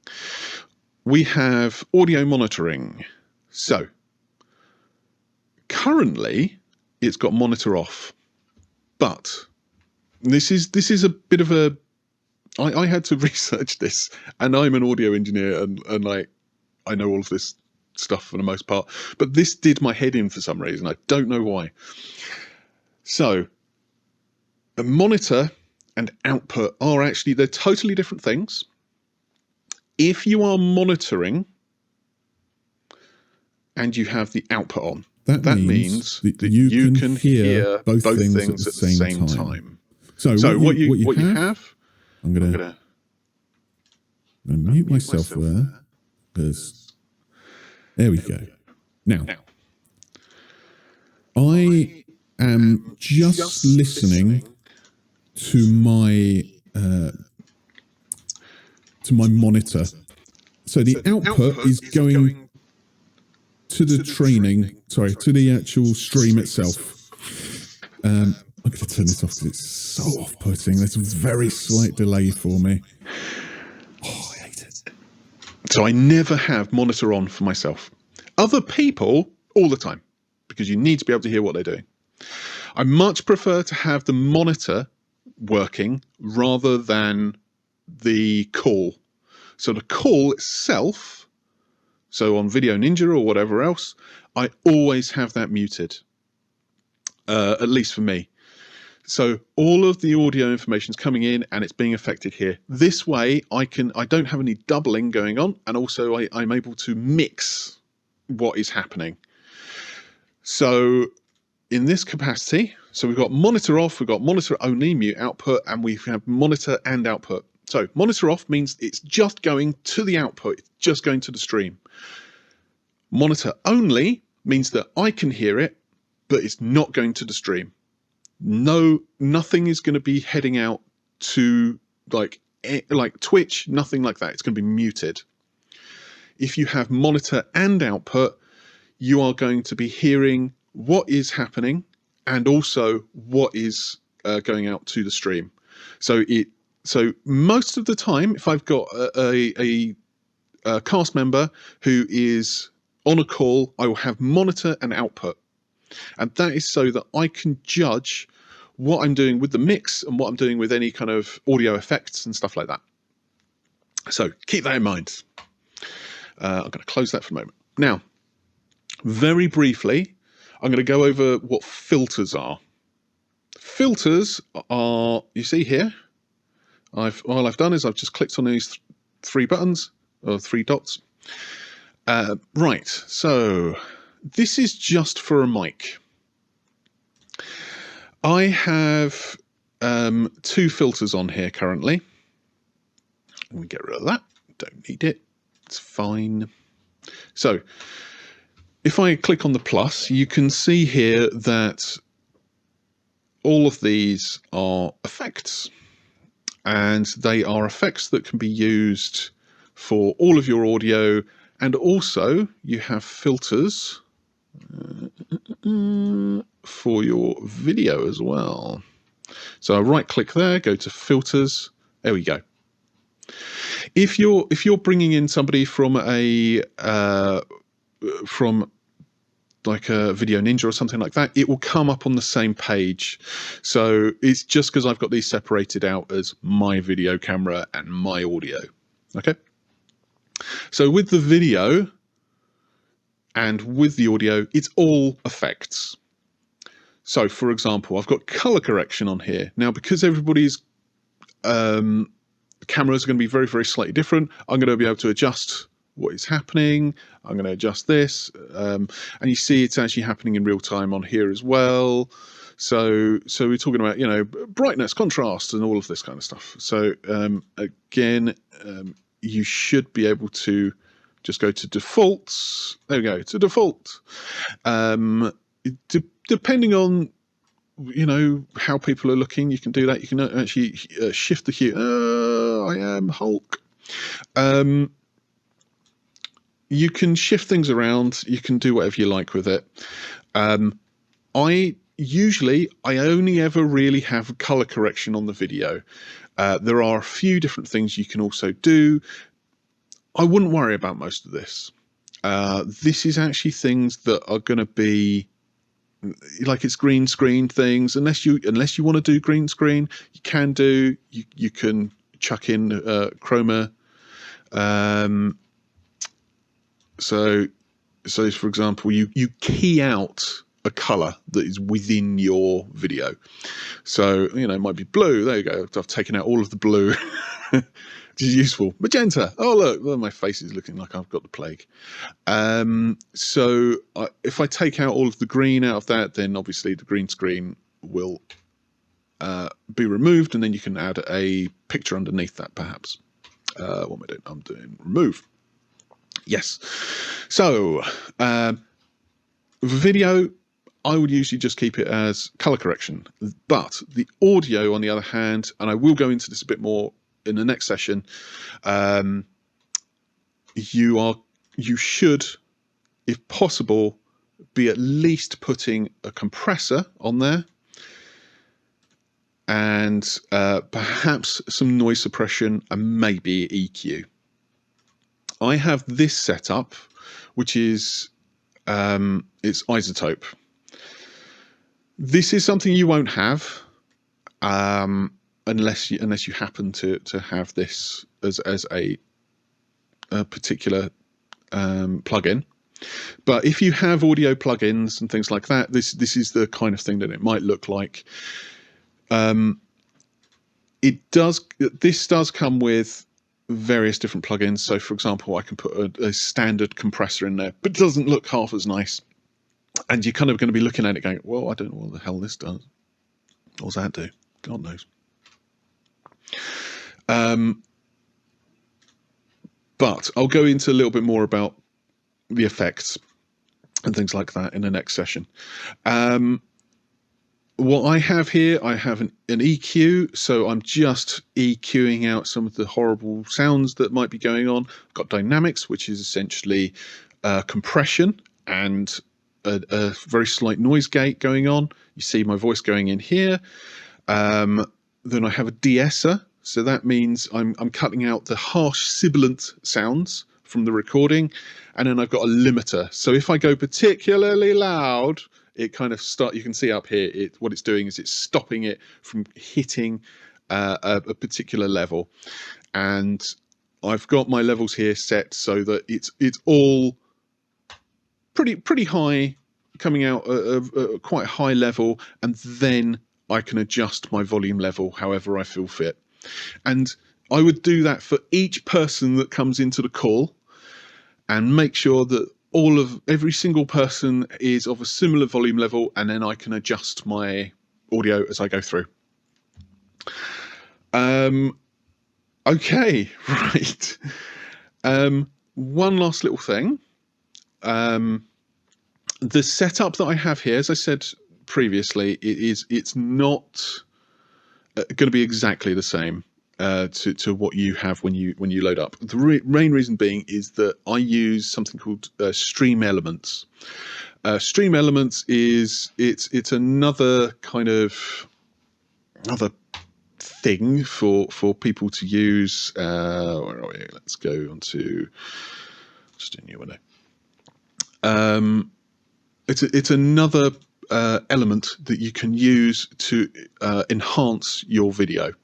We have audio monitoring. So currently it's got monitor off, but this is a bit of a, I had to research this, and I'm an audio engineer and like I know all of this stuff for the most part. But this did my head in for some reason. I don't know why. So a monitor and output are actually, they're totally different things. If you are monitoring and you have the output on, that means that you can hear both things at the same time. So what you have, I'm gonna mute myself there, because there we go. Now, I am just listening to my monitor. So the output is going to the to the actual stream itself. I'm going to turn this off because it's so off-putting. There's a very slight delay for me. Oh, I hate it. So I never have monitor on for myself. Other people, all the time, because you need to be able to hear what they're doing. I much prefer to have the monitor working rather than the call. So the call itself, so on Video Ninja or whatever else, I always have that muted, at least for me. So all of the audio information is coming in and it's being affected here. This way I don't have any doubling going on, and also I'm able to mix what is happening. So in this capacity, so we've got monitor off, we've got monitor only, mute output, and we have monitor and output. So monitor off means it's just going to the output, it's just going to the stream. Monitor only means that I can hear it, but it's not going to the stream. Nothing is going to be heading out to like Twitch, nothing like that. It's going to be muted. If you have monitor and output, you are going to be hearing what is happening and also what is going out to the stream. So most of the time, if I've got a cast member who is on a call, I will have monitor and output. And that is so that I can judge what I'm doing with the mix and what I'm doing with any kind of audio effects and stuff like that. So keep that in mind. I'm going to close that for a moment. Now, very briefly, I'm going to go over what filters are. Filters are, you see here, all I've done is I've just clicked on these three buttons, or three dots. Right, so this is just for a mic. I have two filters on here currently. Let me get rid of that. Don't need it. It's fine. So if I click on the plus, you can see here that all of these are effects, and they are effects that can be used for all of your audio, and also you have filters for your video as well. So I right click there, go to filters. There we go. If you're bringing in somebody from like a Video Ninja or something like that, it will come up on the same page. So it's just because I've got these separated out as my video camera and my audio. Okay. So with the video and with the audio, it's all effects. So for example, I've got color correction on here. Now, because everybody's cameras are going to be very, very slightly different, I'm going to be able to adjust what is happening. I'm going to adjust this, and you see it's actually happening in real time on here as well. So we're talking about, you know, brightness, contrast, and all of this kind of stuff. So again, you should be able to just go to defaults. There we go, to default. Depending on, you know, how people are looking, you can do that. You can actually shift the hue. I am Hulk. You can shift things around. You can do whatever you like with it. I only ever really have color correction on the video. There are a few different things you can also do. I wouldn't worry about most of this. This is actually things that are going to be like, it's green screen things. Unless you want to do green screen, you can do. You can chuck in chroma. So So for example, you key out a color that is within your video. So, you know, it might be blue. There you go. I've taken out all of the blue, which is useful. Magenta. Oh, look, well, my face is looking like I've got the plague. So if I take out all of the green out of that, then obviously the green screen will be removed, and then you can add a picture underneath that, perhaps. What am I doing? I'm doing remove. Yes. So video, I would usually just keep it as color correction, but the audio, on the other hand, and I will go into this a bit more in the next session, you should, if possible, be at least putting a compressor on there, and perhaps some noise suppression and maybe EQ. I have this setup, which is it's isotope. This is something you won't have unless you happen to have this as a particular plugin. But if you have audio plugins and things like that, this is the kind of thing that it might look like. This does come with various different plugins. So for example, I can put a standard compressor in there, but it doesn't look half as nice. And you're kind of going to be looking at it going, well, I don't know what the hell this does. What does that do? God knows. But I'll go into a little bit more about the effects and things like that in the next session. What I have here, I have an EQ, so I'm just EQing out some of the horrible sounds that might be going on. I've got dynamics, which is essentially compression and a very slight noise gate going on. You see my voice going in here. Then I have a de-esser, so that means I'm cutting out the harsh sibilant sounds from the recording, and then I've got a limiter. So if I go particularly loud, it kind of you can see up here, what it's doing is it's stopping it from hitting a particular level. And I've got my levels here set so that it's all pretty high, coming out at quite a high level, and then I can adjust my volume level however I feel fit. And I would do that for each person that comes into the call, and make sure that every single person is of a similar volume level, and then I can adjust my audio as I go through. Okay, right. One last little thing. The setup that I have here, as I said previously, it's not going to be exactly the same to what you have when you load up. The main reason being is that I use something called Stream Elements. Stream Elements it's another kind of thing for people to use. Where are we? Let's go on to just a new window. It's another element that you can use to enhance your video.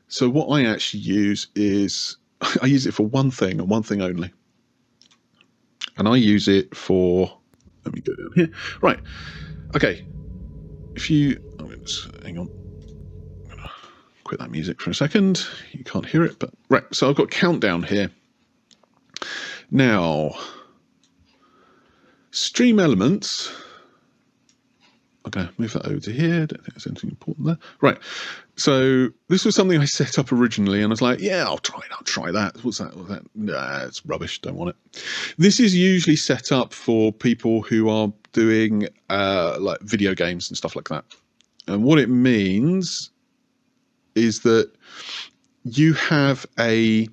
So what I actually use is I use it for one thing and one thing only, and I use it for, let me go down here. Right, okay, I'm going to hang on, I'm going to quit that music for a second. You can't hear it, but right, so I've got countdown here. Now Stream Elements, I'm going to move that over to here. I don't think there's anything important there. Right. So this was something I set up originally, and I was like, yeah, I'll try that. What's that? Nah, it's rubbish. Don't want it. This is usually set up for people who are doing like video games and stuff like that. And what it means is that you have the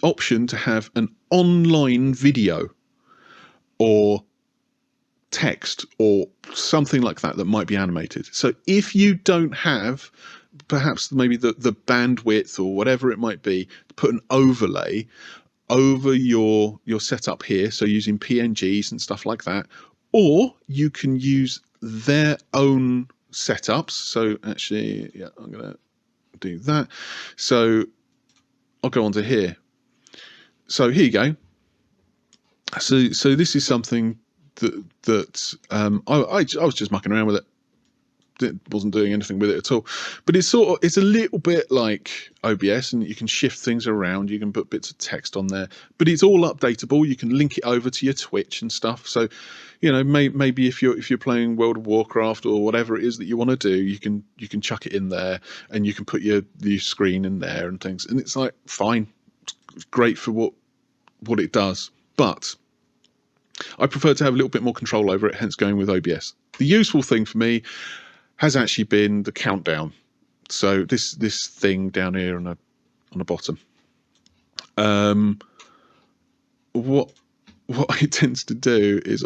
option to have an online video or text or something like that might be animated. So if you don't have perhaps maybe the bandwidth or whatever it might be to put an overlay over your setup here, so using PNGs and stuff like that, or you can use their own setups. So actually, yeah, I'm gonna do that. So I'll go onto here. So here you go. So this is something that I was just mucking around with it. Wasn't doing anything with it at all, but it's a little bit like OBS, and you can shift things around, you can put bits of text on there, but it's all updatable. You can link it over to your Twitch and stuff. So maybe if you're playing World of Warcraft or whatever it is that you want to do, you can chuck it in there, and you can put your screen in there and things, and it's like fine. It's great for what it does, but I prefer to have a little bit more control over it, hence going with OBS. The useful thing for me has actually been the countdown. So this thing down here on the bottom. What it tends to do is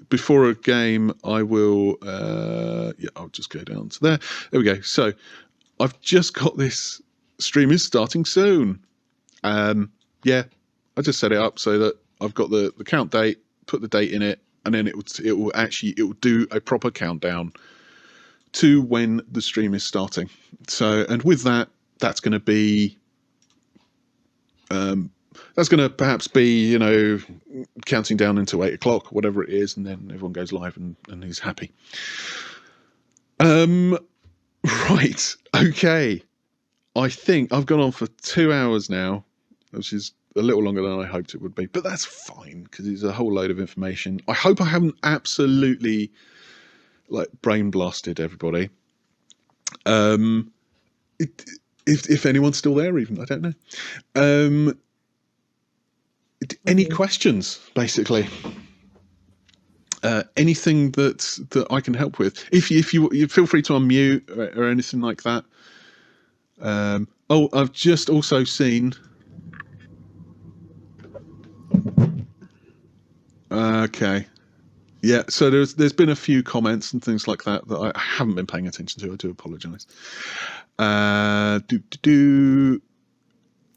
before a game I will I'll just go down to there. There we go. So I've just got this stream is starting soon. I just set it up so that I've got the count date, put the date in it, and then it will do a proper countdown to when the stream is starting. So, and with that's going to be, perhaps be, counting down into 8 o'clock, whatever it is, and then everyone goes live and he's happy. Right. Okay. I think I've gone on for 2 hours now, which is a little longer than I hoped it would be, but that's fine because it's a whole load of information. I hope I haven't absolutely brain blasted everybody. If anyone's still there, even I don't know. Any questions, basically? Anything that I can help with? If you feel free to unmute or anything like that. I've just also seen. Okay. Yeah, so there's been a few comments and things like that I haven't been paying attention to. I do apologise.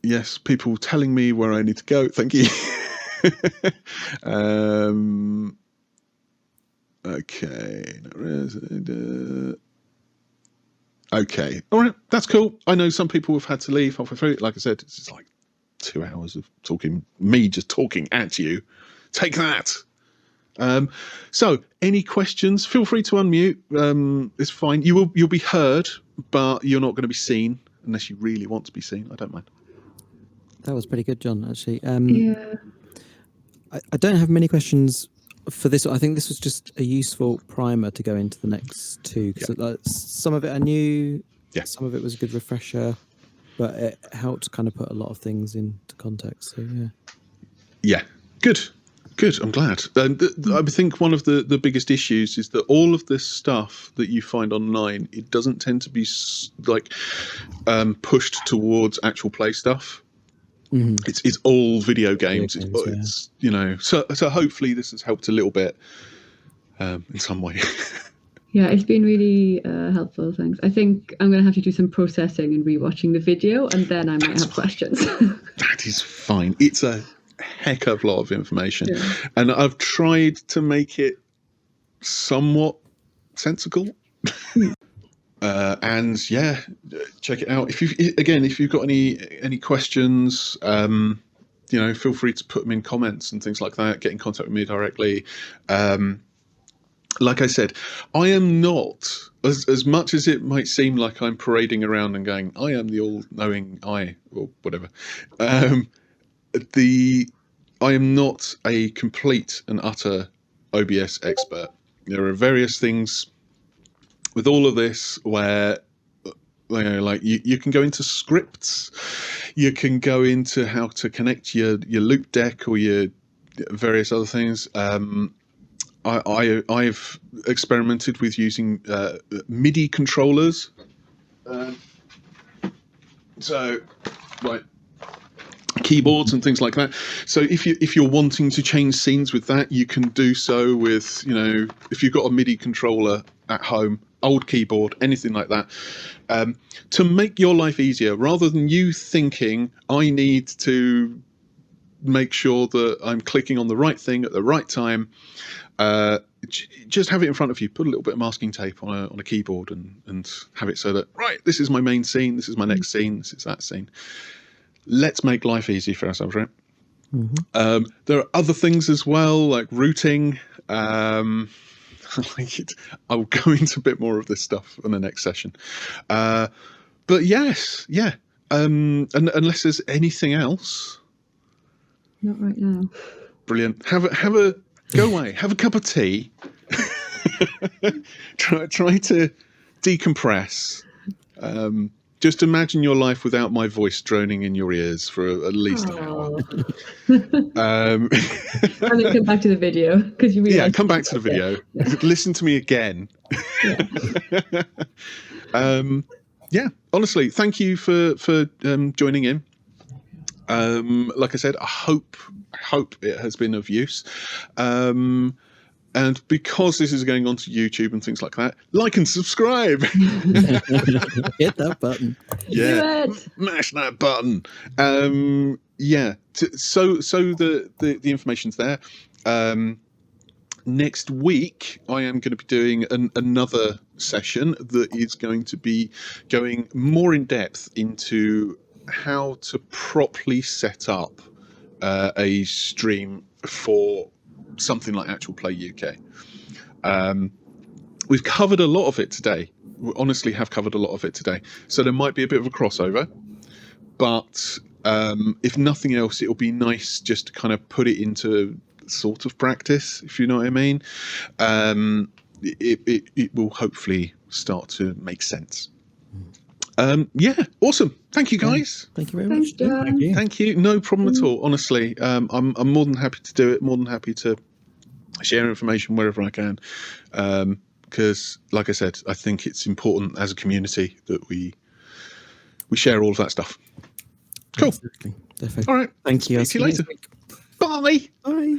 Yes, people telling me where I need to go. Thank you. Okay. Okay. All right. That's cool. I know some people have had to leave halfway through. Like I said, it's just like 2 hours of me just talking at you. Take that. So any questions, feel free to unmute. It's fine. You'll be heard, but you're not going to be seen unless you really want to be seen. I don't mind. That was pretty good, John, actually. I don't have many questions for this. I think this was just a useful primer to go into the next two, because some of it I knew, some of it was a good refresher, but it helped kind of put a lot of things into context. So yeah. Good. I'm glad. I think one of the biggest issues is that all of this stuff that you find online, it doesn't tend to be pushed towards actual play stuff. Mm-hmm. It's all video games. It's so hopefully this has helped a little bit in some way. Yeah, it's been really helpful. Thanks. I think I'm going to have to do some processing and rewatching the video, and then I might have questions. That is fine. It's a heck of a lot of information, and I've tried to make it somewhat sensible. And check it out. If you've got any questions, feel free to put them in comments and things like that. Get in contact with me directly. Like I said, I am not, as much as it might seem like I'm parading around and going, I am the all-knowing I, or whatever. I am not a complete and utter OBS expert. There are various things with all of this where you can go into scripts, you can go into how to connect your loop deck or your various other things. I've experimented with using MIDI controllers. Keyboards and things like that. So if you're wanting to change scenes with that, you can do so with, if you've got a MIDI controller at home, old keyboard, anything like that, to make your life easier, rather than you thinking I need to make sure that I'm clicking on the right thing at the right time. Just have it in front of you, put a little bit of masking tape on a keyboard and have it so that, right, this is my main scene, this is my next scene, this is that scene. Let's make life easy for ourselves, right? There are other things as well, like routing. I'll go into a bit more of this stuff in the next session. But yes, yeah. And unless there's anything else, Not right now. brilliant. Have a go away. Have a cup of tea. try to decompress. Just imagine your life without my voice droning in your ears for at least an hour. And then come back to the video because you realize. Yeah, come back to the video. Listen to me again. Yeah, honestly, thank you for joining in. Like I said, I hope it has been of use. And because this is going on to YouTube and things like that, like and subscribe. Hit that button. Yeah, mash that button. Yeah, so the information's there. Next week, I am going to be doing another session that is going to be going more in depth into how to properly set up a stream for something like Actual Play UK. We've covered a lot of it today. We honestly have covered a lot of it today. So there might be a bit of a crossover, but if nothing else, it'll be nice just to kind of put it into sort of practice, if you know what I mean. It will hopefully start to make sense. Yeah, awesome. Thank you, guys. Thank you very much. Thank you. No problem at all. Honestly, I'm more than happy to do it. More than happy to share information wherever I can. Because, like I said, I think it's important as a community that we share all of that stuff. Cool. Definitely. All right. Thank you. See you later. Bye. Bye.